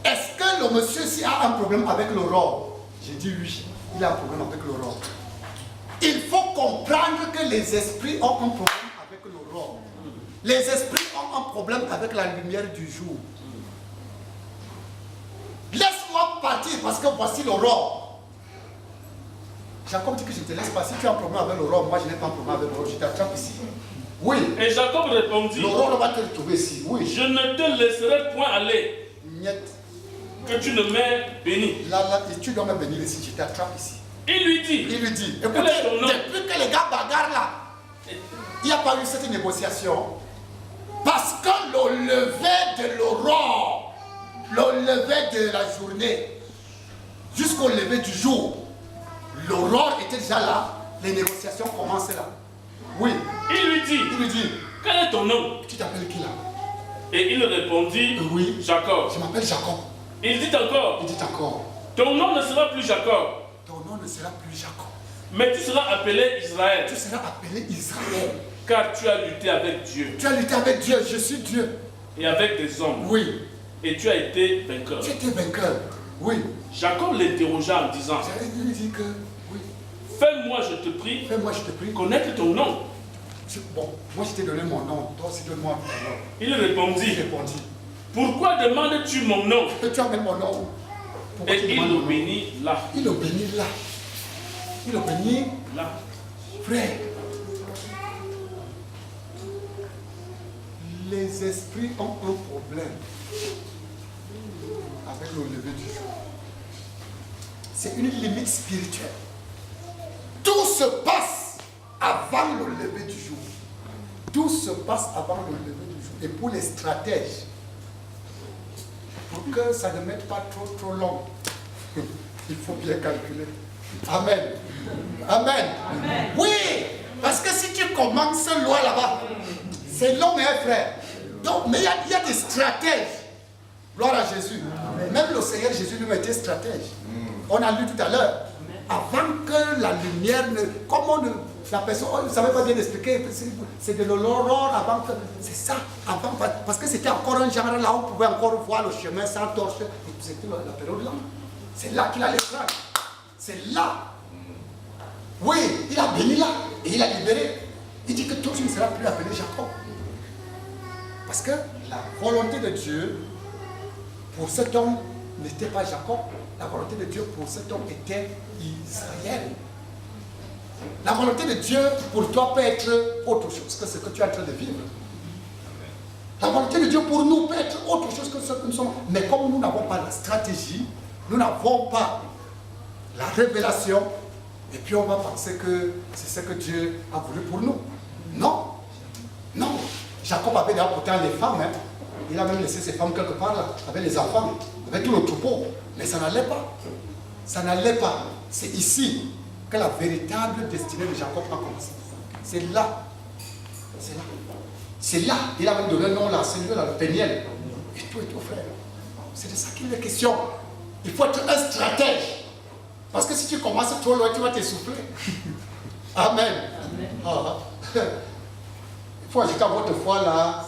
est-ce que le monsieur a un problème avec l'aurore. J'ai dit oui, il a un problème avec l'aurore. Il faut comprendre que les esprits ont un problème avec l'aurore. Les esprits ont un problème avec la lumière du jour. Laisse-moi partir parce que voici l'aurore. Jacob dit que je ne te laisse pas. Si tu as un problème avec l'aurore, moi je n'ai pas un problème avec l'aurore. Je t'attrape ici. Oui. Et Jacob répondit, L'aurore va te retrouver ici. Oui. je ne te laisserai point aller, Niet. que tu ne m'aies béni. Là, tu dois me bénir ici. Je t'attrape ici. Il lui dit, Il lui dit, Quel écoutez, est ton nom? depuis que les gars bagarrent là, il n'y a pas eu cette négociation. Parce que le lever de l'aurore, le lever de la journée, jusqu'au lever du jour, l'aurore était déjà là, les négociations commençaient là. Oui. il lui dit, quel est ton nom? Tu t'appelles qui là? Et il répondit, Oui. Jacob. Je m'appelle Jacob. Il dit encore, Il dit encore, ton nom ne sera plus Jacob, ton nom ne sera plus Jacob. mais tu seras appelé Israël, Tu seras appelé Israël. car tu as lutté avec Dieu Tu as lutté avec Dieu, je suis Dieu. et avec des hommes, Oui. et tu as été vainqueur. Tu étais vainqueur. Oui. Jacob l'interrogea en disant, Il lui dit que, oui, fais-moi, je te prie, fais-moi, je te prie. connaître ton nom. Bon, moi je t'ai donné mon nom, toi aussi donne-moi ton nom. Il Il répondit, répondit, pourquoi demandes-tu mon nom? et tu amènes mon nom. Pourquoi Et tu il demandes le mon nom? bénit là. Il le bénit là. Il le bénit, Là. frère. Les esprits ont un problème avec le lever du jour. C'est une limite spirituelle. Tout se passe avant le lever du jour. Tout se passe avant le lever du jour. Et pour les stratèges, pour que ça ne mette pas trop long, il faut bien calculer. Amen. Amen. Oui, parce que si tu commences loin là-bas, c'est long, mes frères. Donc, mais il y a des stratèges. Gloire à Jésus. Même le Seigneur Jésus lui était stratège. On a lu tout à l'heure. Avant que la lumière ne... Comment la personne ne savait pas bien expliquer. C'est de l'aurore avant que... C'est ça. Avant, parce que c'était encore un genre là où on pouvait encore voir le chemin sans torche. C'était la période là. C'est là qu'il a les frères. C'est là. Oui, il a béni là. Et il a libéré. Il dit que toi tu ne seras plus appelé Jacob. Parce que la volonté de Dieu pour cet homme n'était pas Jacob. La volonté de Dieu pour cet homme était Israël. La volonté de Dieu pour toi peut être autre chose que ce que tu es en train de vivre. La volonté de Dieu pour nous peut être autre chose que ce que nous sommes. Mais comme nous n'avons pas la stratégie, nous n'avons pas la révélation, et puis on va penser que c'est ce que Dieu a voulu pour nous. Non. Non. Jacob avait d'ailleurs pourtant les femmes. Hein. Il a même laissé ses femmes quelque part là, avec les enfants, avec tout le troupeau. Mais ça n'allait pas. Ça n'allait pas. C'est ici que la véritable destinée de Jacob a commencé. C'est là. C'est là. C'est là. Il a même donné le nom là, c'est lui là, le Péniel. Et tout, frère. C'est de ça qu'il est question. Il faut être un stratège. Parce que si tu commences trop loin, tu vas t'essouffler. Amen. Amen. Ah. Il faut ajouter à votre foi là.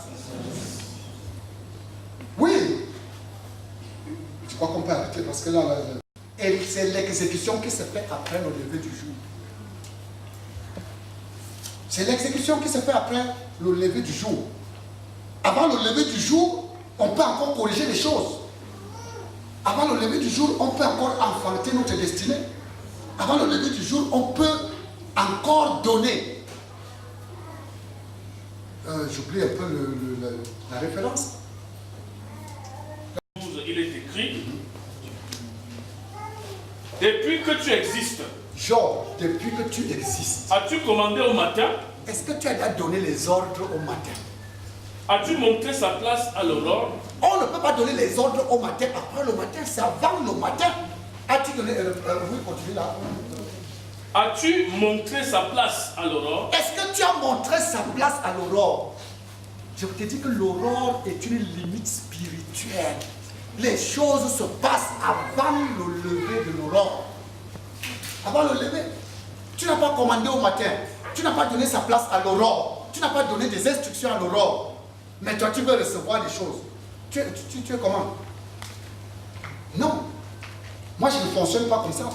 Oui. Je crois qu'on peut arrêter parce que là, et c'est l'exécution qui se fait après le lever du jour. C'est l'exécution qui se fait après le lever du jour. Avant le lever du jour, on peut encore corriger les choses. Avant le lever du jour, on peut encore enfanter notre destinée. Avant le lever du jour, on peut encore donner. J'oublie un peu la référence. Il est écrit, depuis que tu existes, Genre, depuis que tu existes, as-tu commandé au matin? est-ce que tu as donné les ordres au matin? As-tu montré sa place à l'aurore? On ne peut pas donner les ordres au matin, après le matin, c'est avant le matin. As-tu donné... oui, continue là. As-tu montré sa place à l'aurore? Est-ce que tu as montré sa place à l'aurore? Je te dis que l'aurore est une limite spirituelle. Les choses se passent avant le lever de l'aurore. Avant le lever. Tu n'as pas commandé au matin. Tu n'as pas donné sa place à l'aurore. Tu n'as pas donné des instructions à l'aurore. Mais toi, tu veux recevoir des choses. Tu es comment? Non. Moi, je ne fonctionne pas comme ça.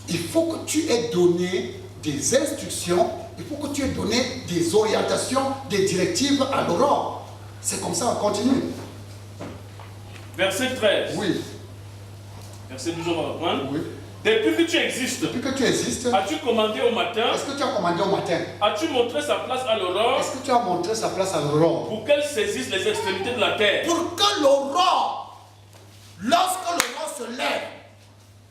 Il faut que tu aies donné des instructions, il faut que tu aies donné des orientations, des directives à l'aurore. C'est comme ça, on continue. Verset 13. Oui. Verset 12, on va reprendre. Oui. Depuis que tu existes, as-tu commandé au matin? Est-ce que tu as commandé au matin? As-tu montré sa place à l'aurore? Est-ce que tu as montré sa place à l'aurore? Pour qu'elle saisisse les extrémités de la terre. Pour que l'aurore, lorsque l'aurore se lève,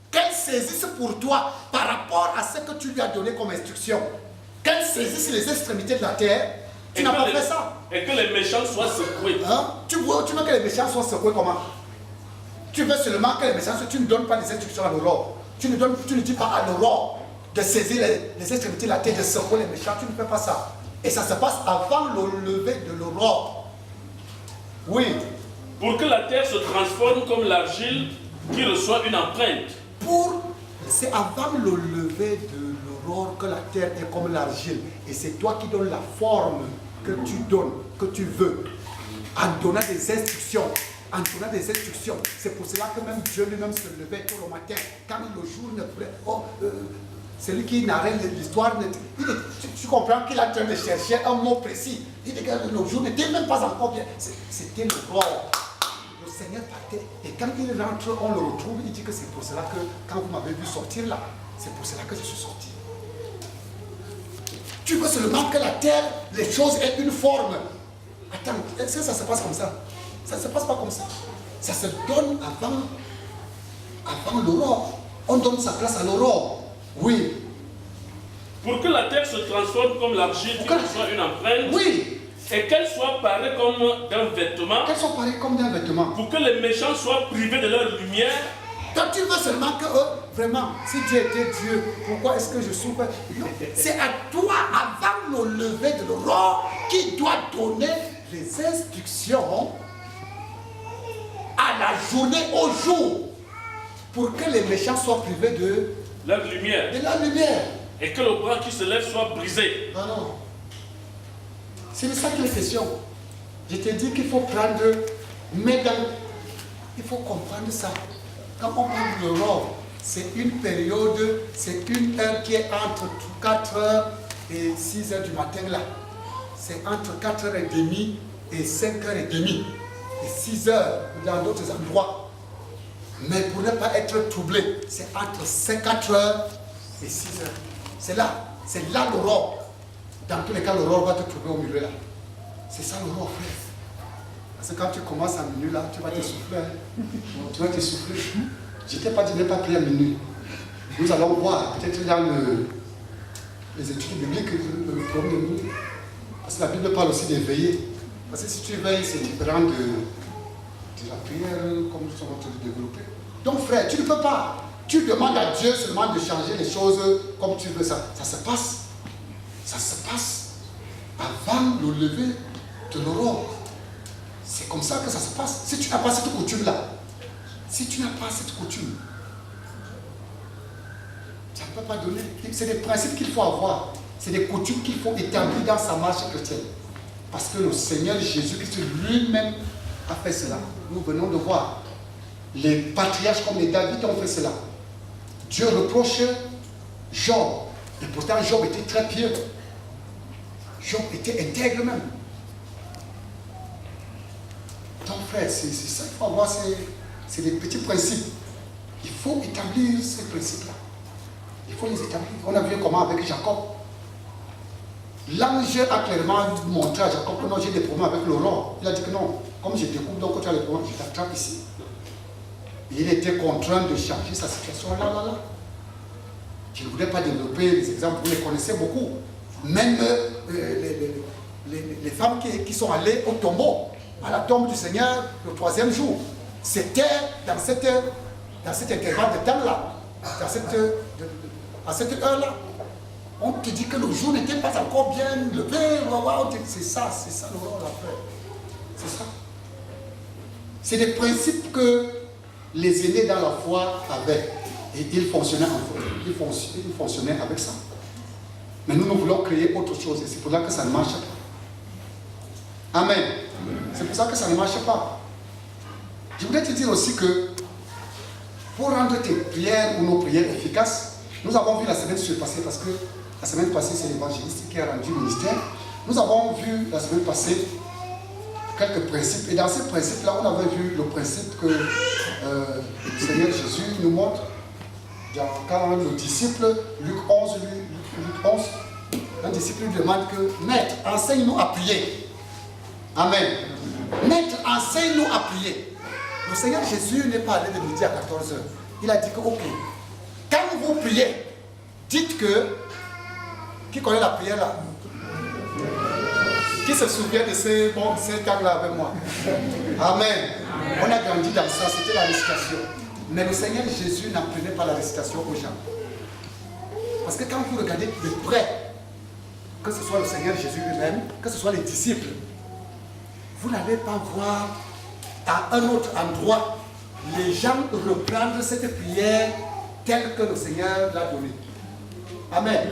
qu'elle saisisse pour toi par rapport à ce que tu lui as donné comme instruction. Qu'elle saisisse les extrémités de la terre. Tu n'as pas fait ça. Et que les méchants soient secoués. Hein? Tu veux que les méchants soient secoués comment? Tu veux seulement que les méchants, tu ne donnes pas les instructions à l'aurore. Tu ne dis pas à l'aurore de saisir les extrémités de la terre, de secouer les méchants. Tu ne fais pas ça. Et ça se passe avant le lever de l'aurore. Oui. Pour que la terre se transforme comme l'argile qui reçoit une empreinte. C'est avant le lever de l'aurore que la terre est comme l'argile. Et c'est toi qui donnes la forme que tu donnes, que tu veux. En donnant des instructions. En donnant des instructions. C'est pour cela que même Dieu lui-même se levait tôt le matin. Quand le jour ne voulait. Celui qui narrait l'histoire, tu comprends qu'il est en train de chercher un mot précis. Il dit que le jour n'était même pas encore bien. C'était l'aurore. Le Seigneur partait. Et quand il rentre, on le retrouve. Il dit que c'est pour cela que quand vous m'avez vu sortir là, c'est pour cela que je suis sorti. Tu veux seulement que la terre, les choses aient une forme. Attends, est-ce que ça se passe comme ça? Ça ne se passe pas comme ça. Ça se donne avant l'aurore. On donne sa place à l'aurore. Oui. Pour que la terre se transforme comme l'argile qui reçoit une empreinte. Oui. Et qu'elle soit parée comme d'un vêtement. Qu'elle soit parée comme d'un vêtement. Pour que les méchants soient privés de leur lumière. Toi, tu veux seulement que vraiment, si Dieu était Dieu, pourquoi est-ce que je souffre? Non. C'est à toi, avant le lever de l'aurore, qui doit donner les instructions à la journée, au jour, pour que les méchants soient privés de leur lumière. De la lumière. Et que le bras qui se lève soit brisé. Ah non. C'est de ça qu'il est question. Je t'ai dit qu'il faut prendre, mais il faut comprendre ça. Quand on parle de l'aurore, c'est une période, c'est une heure qui est entre 4h et 6h du matin là. C'est entre 4h30 et 5h30. Et 6h dans d'autres endroits. Mais pour ne pas être troublé, c'est entre 4h et 6h. C'est là l'aurore. Dans tous les cas, l'aurore va te trouver au milieu là. C'est ça l'aurore, frère. Parce que quand tu commences à minuit là, tu vas t'essouffler. Tu vas t'essouffler. Je ne t'ai pas dit de ne pas prier à minuit. Nous allons voir, peut-être dans les études bibliques, le problème de minuit. Parce que la Bible parle aussi d'éveiller. Parce que si tu veilles, c'est différent de la prière, comme nous sommes en train de développer. Donc frère, tu ne peux pas. Tu demandes à Dieu seulement de changer les choses comme tu veux. Ça se passe. Ça se passe avant le lever de l'aurore. C'est comme ça que ça se passe. Si tu n'as pas cette coutume-là, si tu n'as pas cette coutume, ça ne peut pas donner. C'est des principes qu'il faut avoir. C'est des coutumes qu'il faut établir dans sa marche chrétienne. Parce que le Seigneur Jésus-Christ lui-même a fait cela. Nous venons de voir. Les patriarches comme les David ont fait cela. Dieu reproche Job. Et pourtant Job était très pieux. Job était intègre même. Donc frère, c'est ça qu'il faut avoir. C'est des petits principes. Il faut établir ces principes-là. Il faut les établir. On a vu comment avec Jacob. L'ange a clairement montré à Jacob que non, j'ai des problèmes avec l'aurore. Il a dit que non, comme je découvre donc que tu as des problèmes, je t'attrape ici. Et il était contraint de changer sa situation là. Je ne voudrais pas développer les exemples, vous les connaissez beaucoup. Même les femmes qui sont allées au tombeau, à la tombe du Seigneur, le 3e jour. C'était dans cet intervalle de temps-là, à cette heure-là. On te dit que le jour n'était pas encore bien levé. C'est ça l'aurore la frère. C'est ça. C'est des principes que les aînés dans la foi avaient. Et ils fonctionnaient avec ça. Mais nous voulons créer autre chose. Et c'est pour ça que ça ne marche pas. Amen. C'est pour ça que ça ne marche pas. Je voudrais te dire aussi que pour rendre tes prières ou nos prières efficaces, nous avons vu la semaine passée, parce que la semaine passée, c'est l'évangéliste qui a rendu le ministère. Nous avons vu la semaine passée quelques principes. Et dans ces principes-là, on avait vu le principe que le Seigneur Jésus nous montre quand le disciple, Luc 11, un disciple lui demande que, Maître, enseigne-nous à prier. Amen. Maître, enseigne-nous à prier. Le Seigneur Jésus n'est pas allé de midi à 14h. Il a dit que, ok, quand vous priez, dites que, qui connaît la prière là? Qui se souvient de ces temps-là avec moi? Amen. On a grandi dans ça, c'était la récitation. Mais le Seigneur Jésus n'apprenait pas la récitation aux gens. Parce que quand vous regardez de près, que ce soit le Seigneur Jésus lui-même, que ce soit les disciples, vous n'allez pas voir à un autre endroit les gens reprendre cette prière telle que le Seigneur l'a donnée. Amen.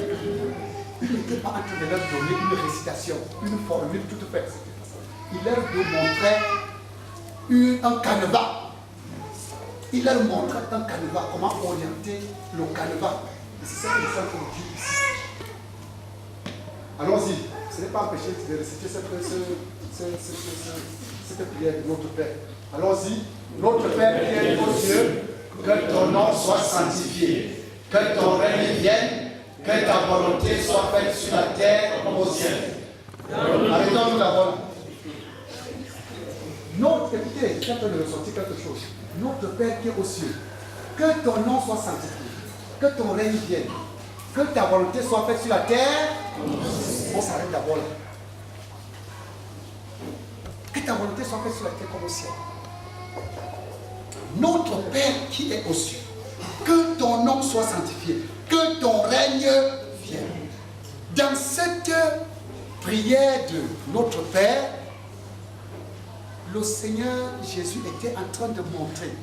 Il n'était pas en train de leur donner une récitation, une formule toute faite. Il leur montrait un canevas. Il leur montrait un canevas, comment orienter le canevas. Et c'est ça que nous sommes dit ici. Allons-y. Ce n'est pas empêché de réciter cette prière de notre Père. Allons-y. Notre Père qui es aux cieux, que ton nom soit sanctifié, que ton règne vienne, que ta volonté soit faite sur la terre comme au ciel. Arrêtons-nous d'abord. Écoutez, je suis en train de ressortir quelque chose. Notre Père qui est aux cieux, que ton nom soit sanctifié, que ton règne vienne, que ta volonté soit faite sur la terre. On s'arrête d'abord là. Que ta volonté soit faite sur la terre comme au ciel. Notre Père qui est aux cieux, que ton nom soit sanctifié, que ton règne vienne. Dans cette prière de notre Père, le Seigneur Jésus était en train de montrer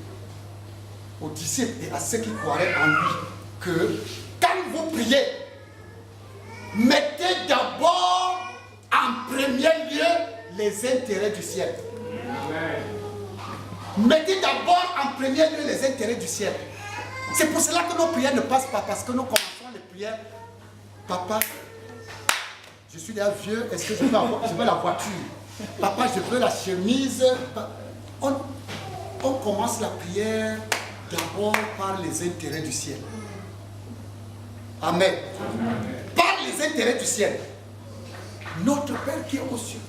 aux disciples et à ceux qui croiraient en lui que quand vous priez, mettez d'abord en premier lieu les intérêts du ciel. Amen. Mettez d'abord en premier lieu les intérêts du ciel. C'est pour cela que nos prières ne passent pas, parce que nous commençons les prières. Papa, je suis déjà vieux, est-ce que je veux la voiture? Papa, je veux la chemise. On commence la prière d'abord par les intérêts du ciel. Amen. Par les intérêts du ciel. Notre Père qui est aux cieux.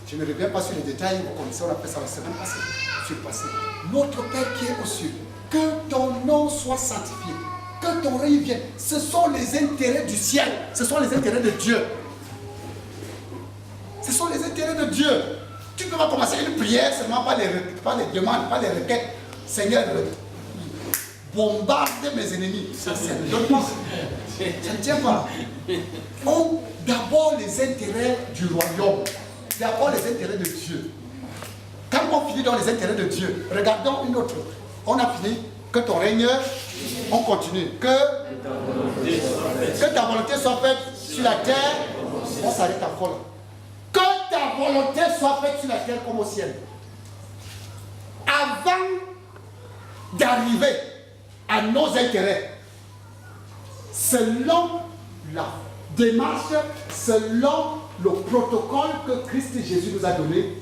Je ne reviens pas sur les détails, vous connaissez, on a fait ça la semaine passée. Notre Père qui est aux cieux. Que ton nom soit sanctifié. Que ton règne vienne. Ce sont les intérêts du ciel. Ce sont les intérêts de Dieu. Ce sont les intérêts de Dieu. Tu ne peux pas commencer une prière seulement par les demandes, par les requêtes. Seigneur, bombarde mes ennemis. Ça ne donne pas. Ça ne tient pas. D'abord les intérêts du royaume. D'abord les intérêts de Dieu. Quand on finit dans les intérêts de Dieu, regardons une autre. On a fini. Que ton règne, on continue. Que ta volonté soit faite sur la terre. On s'arrête encore là. Que ta volonté soit faite sur la terre comme au ciel. Avant d'arriver à nos intérêts, selon la démarche, selon le protocole que Christ Jésus nous a donné,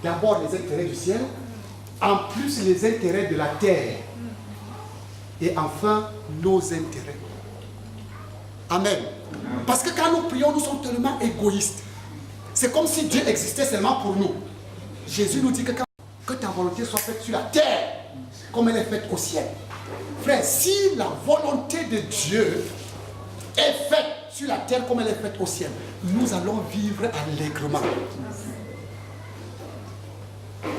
d'abord les intérêts du ciel, en plus les intérêts de la terre, et enfin nos intérêts. Amen. Parce que quand nous prions, nous sommes tellement égoïstes. C'est comme si Dieu existait seulement pour nous. Jésus nous dit que ta volonté soit faite sur la terre comme elle est faite au ciel. Frère, si la volonté de Dieu est faite sur la terre comme elle est faite au ciel, nous allons vivre allègrement.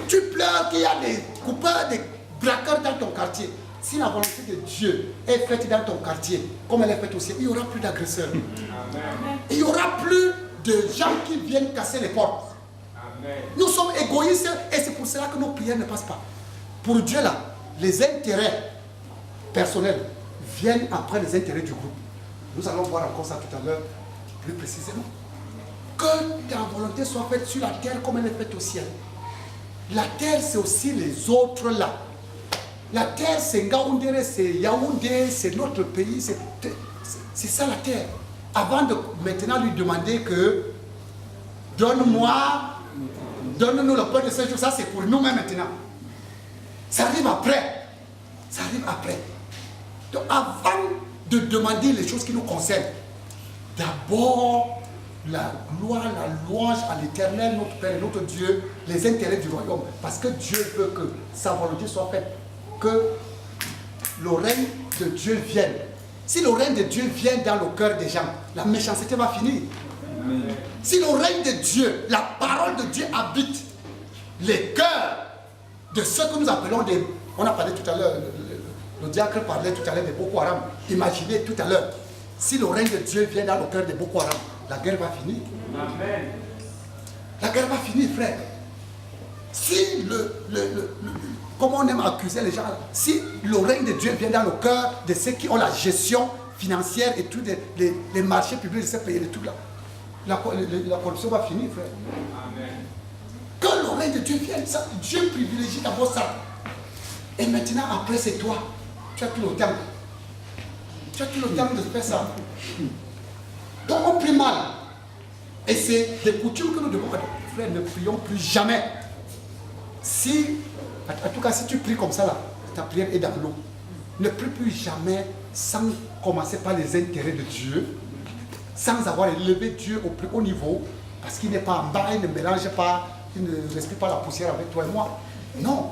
Tu pleures qu'il y a des coupeurs, des braqueurs dans ton quartier. Si la volonté de Dieu est faite dans ton quartier comme elle est faite au ciel, il n'y aura plus d'agresseurs. Il n'y aura plus de gens qui viennent casser les portes. Amen. Nous sommes égoïstes et c'est pour cela que nos prières ne passent pas. Pour Dieu là, les intérêts personnels viennent après les intérêts du groupe. Nous allons voir encore ça tout à l'heure, plus précisément. Que ta volonté soit faite sur la terre comme elle est faite au ciel. La terre, c'est aussi les autres là. La terre, c'est Ngaoundéré, c'est Yaoundé, c'est notre pays, c'est ça la terre. Avant de maintenant lui demander que donne-nous le pain de ce jour, ça c'est pour nous-mêmes maintenant. Ça arrive après. Ça arrive après. Donc avant de demander les choses qui nous concernent, d'abord la gloire, la louange à l'Éternel, notre Père et notre Dieu, les intérêts du royaume. Parce que Dieu veut que sa volonté soit faite, que le règne de Dieu vienne. Si le règne de Dieu vient dans le cœur des gens, la méchanceté va finir. Amen. Si le règne de Dieu, la parole de Dieu habite les cœurs de ceux que nous appelons des... On a parlé tout à l'heure, le diacre parlait tout à l'heure des Boko Haram. Imaginez tout à l'heure, si le règne de Dieu vient dans le cœur des Boko Haram, la guerre va finir. Amen. La guerre va finir, frère. Si comme on aime accuser les gens, si le règne de Dieu vient dans le cœur de ceux qui ont la gestion financière et tous les marchés publics de ces pays, tout là, la corruption va finir, frère. Amen. Quand le règne de Dieu vient, ça, Dieu privilégie d'abord ça. Et maintenant, après, c'est toi. Tu as tout le temps. Tu as tout le temps de faire ça. Donc, on prie mal. Et c'est des coutumes que nous devons faire. Frère, ne prions plus jamais. Si, en tout cas, si tu pries comme ça, là, ta prière est dans l'eau. Ne prie plus jamais sans commencer par les intérêts de Dieu, sans avoir élevé Dieu au plus haut niveau, parce qu'il n'est pas en bas, il ne mélange pas, il ne respire pas la poussière avec toi et moi. Non.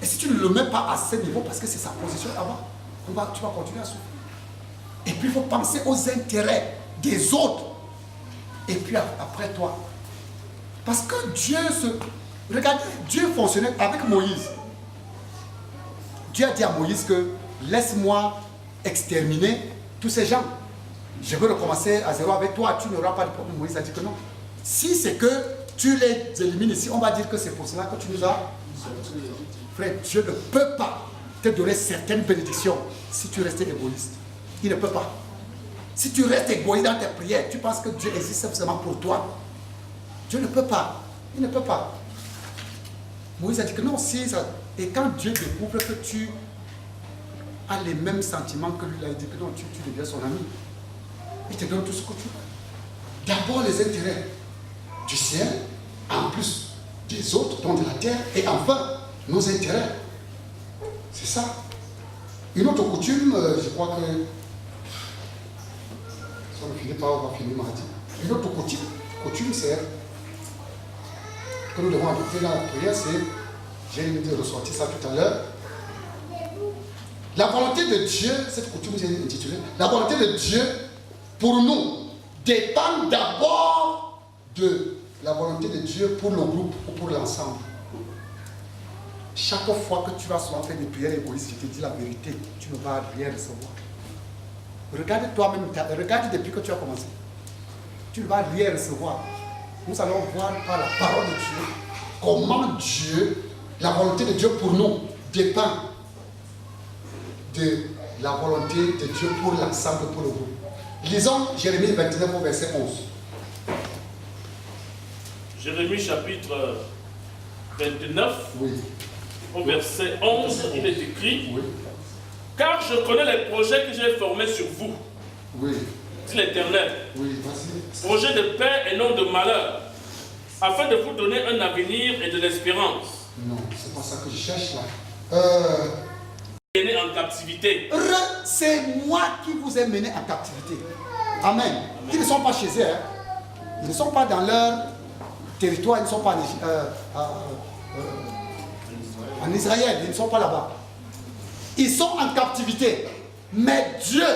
Et si tu ne le mets pas à ce niveau, parce que c'est sa position là-bas, tu vas continuer à souffrir. Et puis il faut penser aux intérêts des autres. Et puis après toi. Parce que regardez, Dieu fonctionnait avec Moïse. Dieu a dit à Moïse que laisse-moi exterminer tous ces gens. Je veux recommencer à zéro avec toi, tu n'auras pas de problème. Moïse a dit que non. Si c'est que tu les élimines ici, on va dire que c'est pour cela que tu nous as... Frère, Dieu ne peut pas te donner certaines bénédictions si tu restes égoïste. Il ne peut pas. Si tu restes égoïste dans tes prières, tu penses que Dieu existe simplement pour toi. Dieu ne peut pas. Il ne peut pas. Moïse a dit que non, si ça... Et quand Dieu découvre que tu as les mêmes sentiments que lui, il a dit que non, tu deviens son ami. Il te donne tout ce que tu veux. D'abord les intérêts du ciel, en plus des autres, dont de la terre, et enfin nos intérêts. C'est ça. Une autre coutume, je crois que si on ne finit pas, on va finir mardi. Une autre coutume, c'est que nous devons adopter dans la prière, c'est, j'ai ressorti ça tout à l'heure. La volonté de Dieu, cette coutume j'ai intitulée, la volonté de Dieu pour nous dépend d'abord de la volonté de Dieu pour le groupe ou pour l'ensemble. Chaque fois que tu vas souvent faire des prières égoïstes, je te dis la vérité, tu ne vas rien recevoir. Regarde toi-même, regarde depuis que tu as commencé. Tu ne vas rien recevoir. Nous allons voir par la parole de Dieu comment Dieu, la volonté de Dieu pour nous dépend de la volonté de Dieu pour l'ensemble, pour le groupe. Lisons Jérémie 29 au verset 11. Jérémie chapitre 29, oui. Au verset 11, il est écrit, oui. Car je connais les projets que j'ai formés sur vous, oui. dit l'Éternel, oui, vas-y. Projets de paix et non de malheur, afin de vous donner un avenir et de l'espérance. Non, c'est pas ça que je cherche là. Mené en captivité. C'est moi qui vous ai mené en captivité. Amen. Ils ne sont pas chez eux. Hein. Ils ne sont pas dans leur territoire. Ils ne sont pas en Israël. Ils ne sont pas là-bas. Ils sont en captivité. Mais Dieu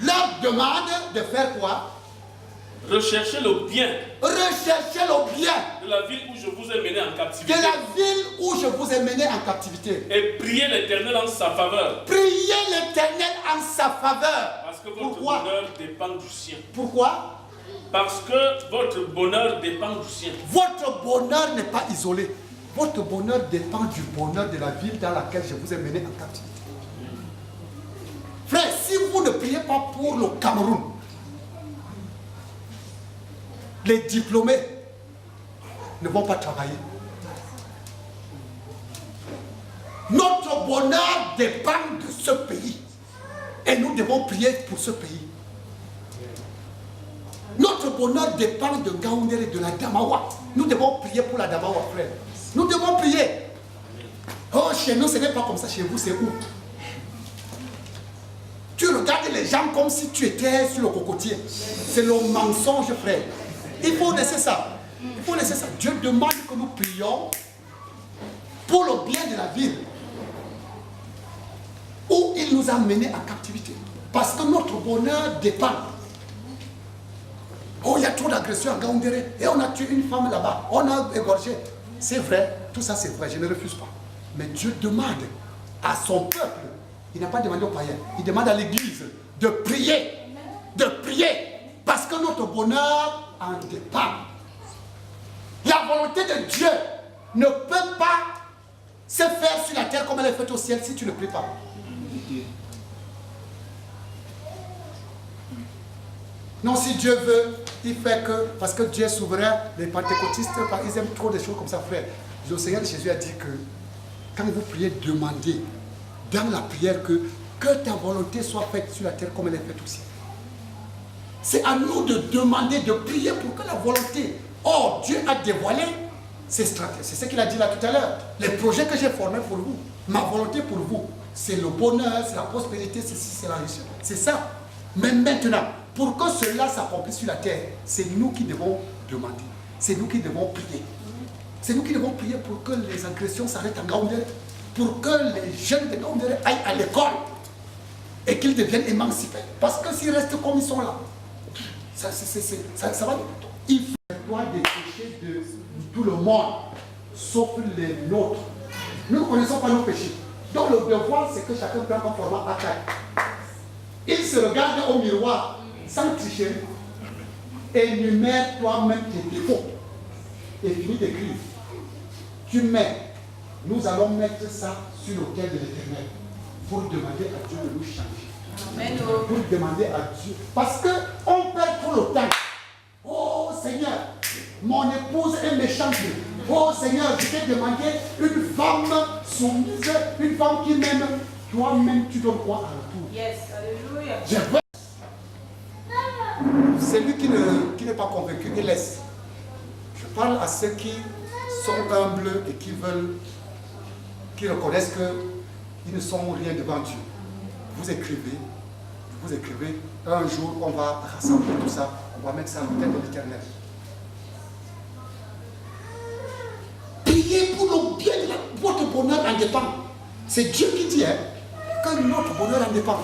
leur demande de faire quoi? Recherchez le bien. Recherchez le bien. De la ville où je vous ai mené en captivité. De la ville où je vous ai mené en captivité. Et priez l'Éternel en sa faveur. Priez l'Éternel en sa faveur. Parce que votre bonheur dépend du sien. Pourquoi? Parce que votre bonheur dépend du sien. Votre bonheur n'est pas isolé. Votre bonheur dépend du bonheur de la ville dans laquelle je vous ai mené en captivité. Frère, si vous ne priez pas pour le Cameroun, les diplômés ne vont pas travailler. Notre bonheur dépend de ce pays. Et nous devons prier pour ce pays. Notre bonheur dépend de Ngaoundéré, de la Damawa. Nous devons prier pour la Damawa, frère. Nous devons prier. Oh, chez nous, ce n'est pas comme ça. Chez vous, c'est où? Tu regardes les gens comme si tu étais sur le cocotier. C'est le mensonge, frère. Il faut laisser ça. Il faut laisser ça. Dieu demande que nous prions pour le bien de la ville où il nous a menés à captivité. Parce que notre bonheur dépend. Oh, il y a trop d'agressions à Ngaoundéré. Et on a tué une femme là-bas. On a égorgé. C'est vrai. Tout ça, c'est vrai. Je ne refuse pas. Mais Dieu demande à son peuple. Il n'a pas demandé aux païens. Il demande à l'église de prier. De prier. Parce que notre bonheur en dépend. La volonté de Dieu ne peut pas se faire sur la terre comme elle est faite au ciel si tu ne pries pas. Non, si Dieu veut, il fait que, parce que Dieu est souverain, les pentecôtistes, ils aiment trop des choses comme ça, frère. Le Seigneur Jésus a dit que quand vous priez, demandez dans la prière que ta volonté soit faite sur la terre comme elle est faite au ciel. C'est à nous de demander, de prier pour que la volonté. Or, Dieu a dévoilé ses stratégies. C'est ce qu'il a dit là tout à l'heure. Les projets que j'ai formés pour vous, ma volonté pour vous, c'est le bonheur, c'est la prospérité, c'est la richesse. C'est ça. Mais maintenant, pour que cela s'accomplisse sur la terre, c'est nous qui devons demander. C'est nous qui devons prier. C'est nous qui devons prier pour que les agressions s'arrêtent en Ngaoundéré, pour que les jeunes de Ngaoundéré aillent à l'école et qu'ils deviennent émancipés. Parce que s'ils restent comme ils sont là, ça va. Il faut des péchés de tout le monde, sauf les nôtres. Nous ne connaissons pas nos péchés. Donc le devoir, c'est que chacun prenne un format à taille. Il se regarde au miroir, sans tricher, et énumère toi-même tes défauts. Et finit d'écrire. Tu mets, nous allons mettre ça sur l'autel de l'Éternel pour demander à Dieu de nous changer. Amen. Pour demander à Dieu. Parce qu'on perd trop le temps. Oh Seigneur, mon épouse est méchante. Oh Seigneur, je t'ai demandé une femme soumise, une femme qui m'aime. Toi-même, tu donnes quoi à retour? Yes, alléluia. Je veux. Celui qui n'est pas convaincu, il laisse. Je parle à ceux qui sont humbles et qui veulent, qui reconnaissent qu'ils ne sont rien devant Dieu. Vous écrivez, un jour on va rassembler tout ça, on va mettre ça à l'autel de l'Éternel. Priez pour le bien de votre bonheur en dépend. C'est Dieu qui dit que notre bonheur en dépend.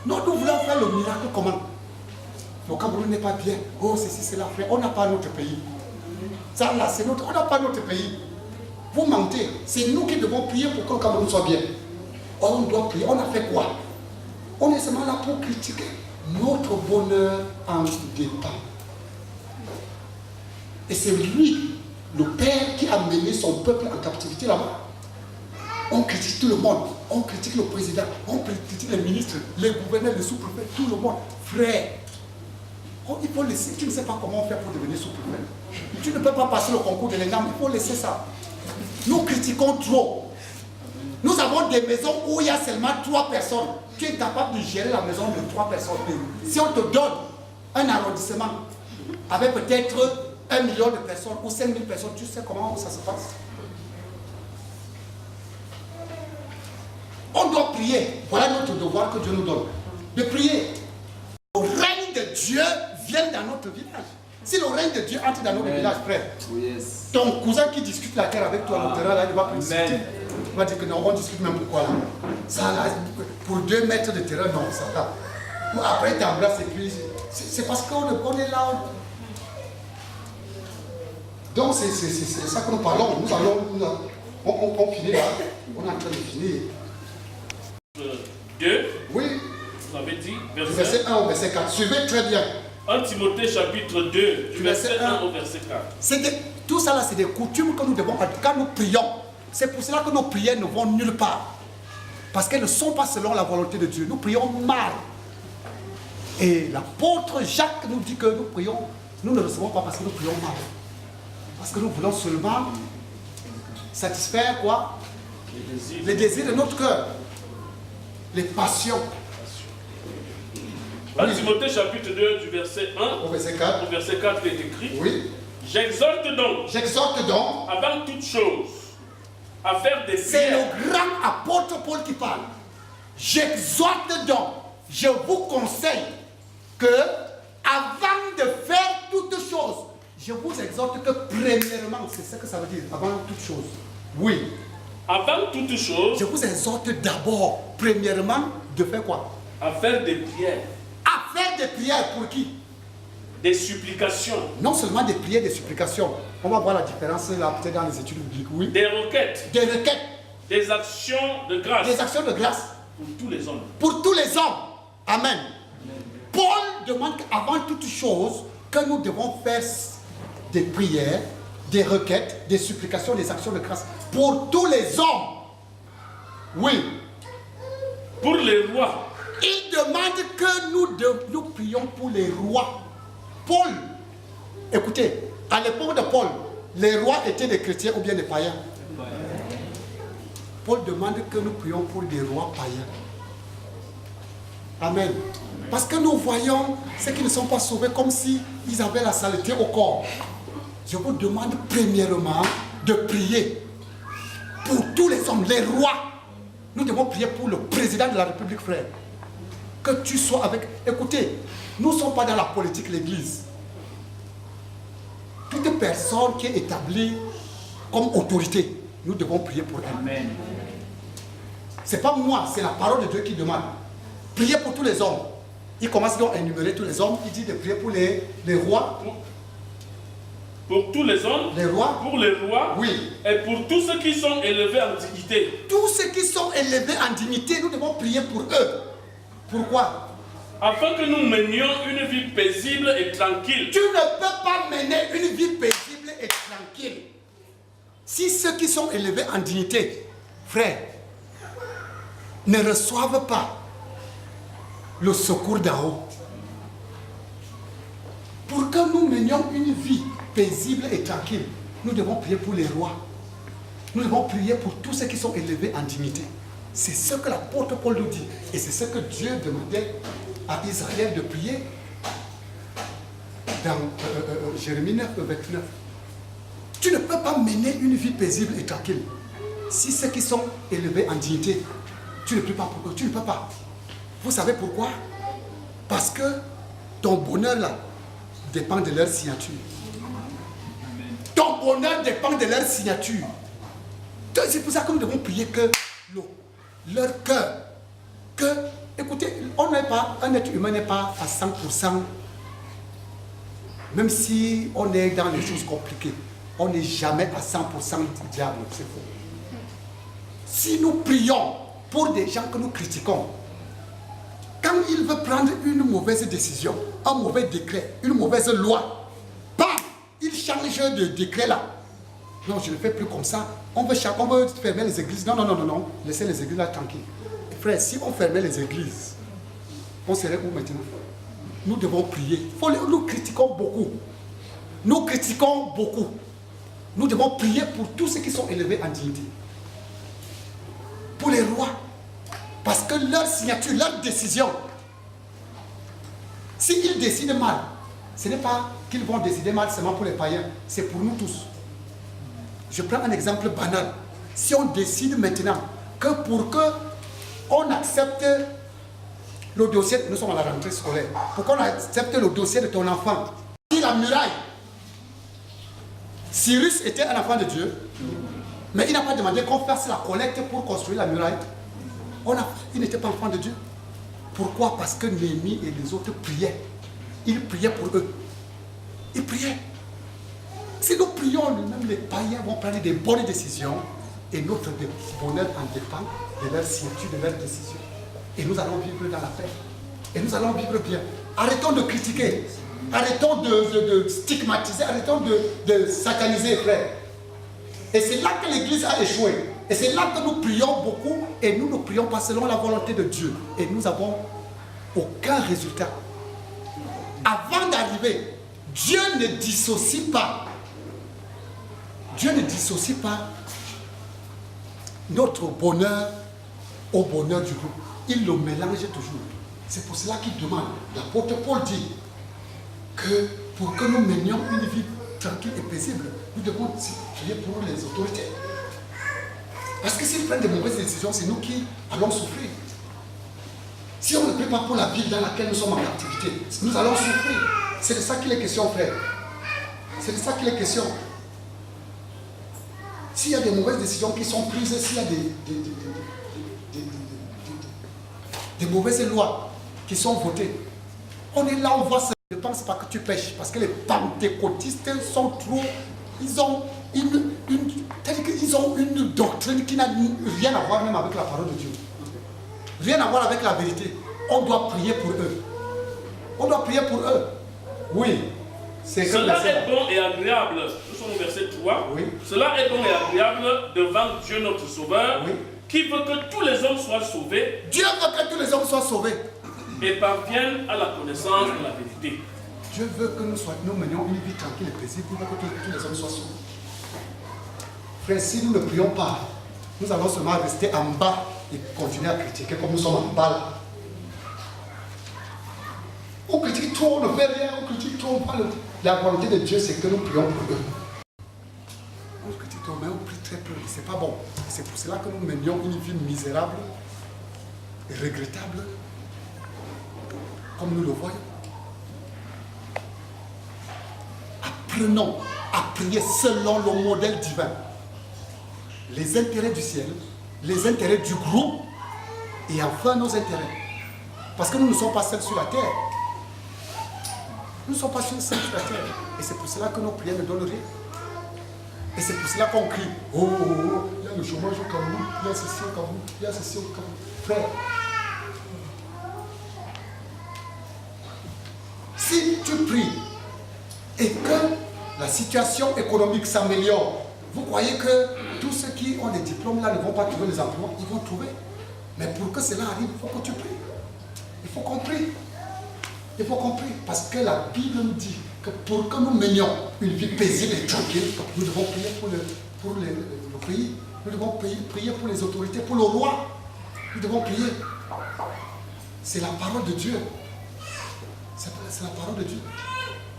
Nous voulons faire le miracle comment? Le Cameroun n'est pas bien. Oh, ceci, c'est la frère. On n'a pas notre pays. Ça là, c'est notre. On n'a pas notre pays. Vous mentez. C'est nous qui devons prier pour que le Cameroun soit bien. On doit prier. On a fait quoi? On est seulement là pour critiquer. Notre bonheur en dépend. Et c'est lui, le Père, qui a mené son peuple en captivité là-bas. On critique tout le monde. On critique le président. On critique les ministres, les gouverneurs, les sous-préfets, tout le monde. Frère, oh, il faut laisser. Tu ne sais pas comment faire pour devenir sous-préfet. Tu ne peux pas passer le concours de l'ENAM. Il faut laisser ça. Nous critiquons trop. Nous avons des maisons où il y a seulement 3 personnes. Tu es capable de gérer la maison de 3 personnes. Si on te donne un arrondissement avec peut-être 1 million de personnes ou 5 000 personnes, tu sais comment ça se passe. On doit prier. Voilà notre devoir que Dieu nous donne. De prier. Le règne de Dieu vient dans notre village. Si le règne de Dieu entre dans notre village, frère, ton cousin qui discute la terre avec toi, le terrain, là, il va plus discuter. Il va dire que non, on discute même pourquoi là. Ça, là, pour 2 mètres de terrain, non, ça va. Après, tu embrasses et puis, c'est parce qu'on est là. Donc, c'est ça que nous parlons. Nous allons, on finit là. On est en train de finir. 2. Oui. Vous avez dit verset 1 au verset 4. Suivez très bien. 1 Timothée chapitre 2, du verset 1 au verset 4. Tout ça là, c'est des coutumes que nous devons, quand nous prions. C'est pour cela que nos prières ne vont nulle part. Parce qu'elles ne sont pas selon la volonté de Dieu. Nous prions mal. Et l'apôtre Jacques nous dit que nous prions, nous ne recevons pas parce que nous prions mal. Parce que nous voulons seulement satisfaire quoi? Les désirs de notre cœur. Les passions. 1 Timothée chapitre 2 du verset 1 Au verset 4. au verset 4 il est écrit. Oui. J'exhorte donc, J'exhorte donc. avant toute chose, à faire des C'est prières. le grand apôtre Paul qui parle. J'exhorte donc, je vous conseille que, avant de faire toutes choses, je vous exhorte que premièrement, c'est ce que ça veut dire, avant toute chose. Oui. Avant toute chose, Je vous exhorte d'abord, premièrement, de faire quoi? à faire des prières, À faire des prières pour qui? des supplications, Non seulement des prières, des supplications. On va voir la différence là, peut-être dans les études bibliques. Oui. des requêtes, Des requêtes, des actions de grâce des actions de grâce. pour tous les hommes. Pour tous les hommes. Amen. Paul demande qu'avant toute chose, que nous devons faire des prières, des requêtes, des supplications, des actions de grâce pour tous les hommes. Oui. Pour les rois, Il demande que nous prions pour les rois. Paul, écoutez, à l'époque de Paul, les rois étaient des chrétiens ou bien des païens. Paul demande que nous prions pour des rois païens. Amen. Parce que nous voyons ceux qui ne sont pas sauvés comme si ils avaient la saleté au corps. Je vous demande premièrement de prier pour tous les hommes, les rois. Nous devons prier pour le président de la République, frère. Que tu sois avec... Écoutez, nous ne sommes pas dans la politique, l'église. Toute personne qui est établie comme autorité, nous devons prier pour elle. Amen. Ce n'est pas moi, c'est la parole de Dieu qui demande. Priez pour tous les hommes. Il commence donc à énumérer tous les hommes. Il dit de prier pour les rois. pour tous les hommes, Les rois. pour les rois, Oui. et pour tous ceux qui sont élevés en dignité, Tous ceux qui sont élevés en dignité, nous devons prier pour eux. Pourquoi? afin que nous menions une vie paisible et tranquille. Tu ne peux pas mener une vie paisible et tranquille si ceux qui sont élevés en dignité, frère, ne reçoivent pas le secours d'en haut. Pour que nous menions une vie paisible et tranquille, nous devons prier pour les rois. Nous devons prier pour tous ceux qui sont élevés en dignité. C'est ce que l'apôtre Paul nous dit. Et c'est ce que Dieu demandait à Israël de prier dans Jérémie 9, 29. Tu ne peux pas mener une vie paisible et tranquille si ceux qui sont élevés en dignité, tu ne peux pas pour eux. Tu ne peux pas. Vous savez pourquoi? Parce que ton bonheur là dépend de leur signature. Ton bonheur dépend de leur signature. C'est pour ça que nous devons prier que leur cœur, écoutez, un être humain n'est pas à 100%, même si on est dans les choses compliquées, on n'est jamais à 100% du diable, c'est faux. Si nous prions pour des gens que nous critiquons, quand il veut prendre une mauvaise décision, un mauvais décret, une mauvaise loi, bam, il change de décret là. Non, je ne fais plus comme ça. On veut fermer les églises. Non. Laissez les églises là tranquilles. Frère, si on fermait les églises, on serait où maintenant? Nous devons prier. Nous critiquons beaucoup. Nous critiquons beaucoup. Nous devons prier pour tous ceux qui sont élevés en dignité. Pour les rois. Parce que leur signature, leur décision, s'ils décident mal, ce n'est pas qu'ils vont décider mal seulement pour les païens, c'est pour nous tous. Je prends un exemple banal. Si on décide maintenant que pour que on accepte le dossier, nous sommes à la rentrée scolaire, pour qu'on accepte le dossier de ton enfant, si la muraille, Cyrus était un enfant de Dieu, mais il n'a pas demandé qu'on fasse la collecte pour construire la muraille. Il n'était pas enfant de Dieu. Pourquoi? Parce que Néhémie et les autres priaient. Ils priaient pour eux. Ils priaient. Si nous prions, même les païens vont prendre des bonnes décisions et notre bonheur en dépend de leur signature, de leur décision. Et nous allons vivre dans la paix. Et nous allons vivre bien. Arrêtons de critiquer. Arrêtons de stigmatiser. Arrêtons de sataniser, frère. Et c'est là que l'Église a échoué. Et c'est là que nous prions beaucoup et nous ne prions pas selon la volonté de Dieu. Et nous n'avons aucun résultat. Avant d'arriver, Dieu ne dissocie pas. Dieu ne dissocie pas notre bonheur au bonheur du groupe. Il le mélange toujours. C'est pour cela qu'il demande. L'apôtre Paul dit que pour que nous menions une vie tranquille et paisible, nous devons prier pour les autorités. Parce que s'ils prennent de mauvaises décisions, c'est nous qui allons souffrir. Si on ne prie pas pour la ville dans laquelle nous sommes en activité, nous allons souffrir. C'est de ça qu'il est question, frère. C'est de ça qu'il est question. S'il y a des mauvaises décisions qui sont prises, s'il y a des mauvaises lois qui sont votées, on est là, on voit ça. Ne pense pas que tu pêches, parce que les pentecôtistes sont trop... Ils ont une doctrine qui n'a rien à voir même avec la parole de Dieu. Rien à voir avec la vérité. On doit prier pour eux. On doit prier pour eux. Oui. Cela est bon et agréable. Nous sommes au verset 3. Oui. Cela est bon et agréable devant Dieu notre Sauveur, oui, qui veut que tous les hommes soient sauvés. Dieu veut que tous les hommes soient sauvés. Et parviennent à la connaissance de la vérité. Dieu veut que nous menions une vie tranquille et paisible. Il veut que tous les hommes soient sauvés. Frère, si nous ne prions pas, nous allons seulement rester en bas et continuer à critiquer comme nous sommes en bas là. On critique trop, on ne fait rien, on critique trop, on parle. La volonté de Dieu, c'est que nous prions pour eux. On critique trop, mais on prie très peu. C'est pas bon. C'est pour cela que nous menions une vie misérable et regrettable, comme nous le voyons. Apprenons à prier selon le modèle divin. Les intérêts du ciel, les intérêts du groupe et enfin nos intérêts. Parce que nous ne sommes pas seuls sur la terre. Nous ne sommes pas seuls sur la terre. Et c'est pour cela que nos prières ne donnent rien. Et c'est pour cela qu'on crie, oh, oh, oh, il y a le chômage au Cameroun, il y a ceci au Cameroun, il y a ceci au Cameroun. Frère, si tu pries et que la situation économique s'améliore, vous croyez que tous ceux qui ont des diplômes là ne vont pas trouver des emplois? Ils vont trouver. Mais pour que cela arrive, il faut que tu pries. Il faut qu'on prie. Il faut qu'on prie. Parce que la Bible nous dit que pour que nous menions une vie paisible et tranquille, nous devons prier pour le pays. Nous devons prier pour les autorités, pour le roi. Nous devons prier. C'est la parole de Dieu. C'est la parole de Dieu.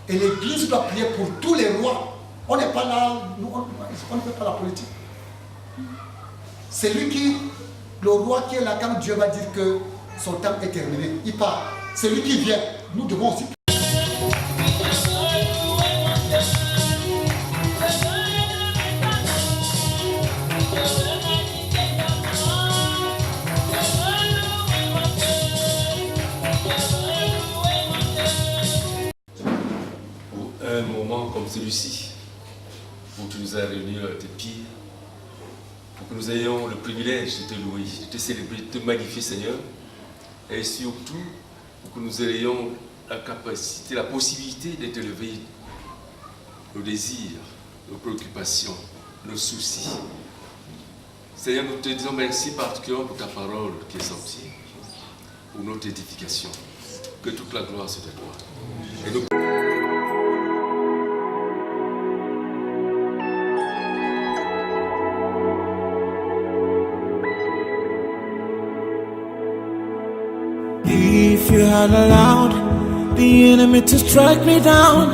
Et l'Église doit prier pour tous les rois. On n'est pas là, on ne fait pas la politique. C'est le roi qui est là quand Dieu va dire que son temps est terminé. Il part. C'est lui qui vient. Nous devons aussi. Pour un moment comme celui-ci, où tu nous as réunis à tes pieds, pour que nous ayons le privilège de te louer, de te célébrer, de te magnifier, Seigneur, et surtout pour que nous ayons la capacité, la possibilité de te lever nos désirs, nos préoccupations, nos soucis. Seigneur, nous te disons merci particulièrement pour ta parole qui est sortie, pour notre édification. Que toute la gloire soit à toi. Et nous... If you had allowed the enemy to strike me down,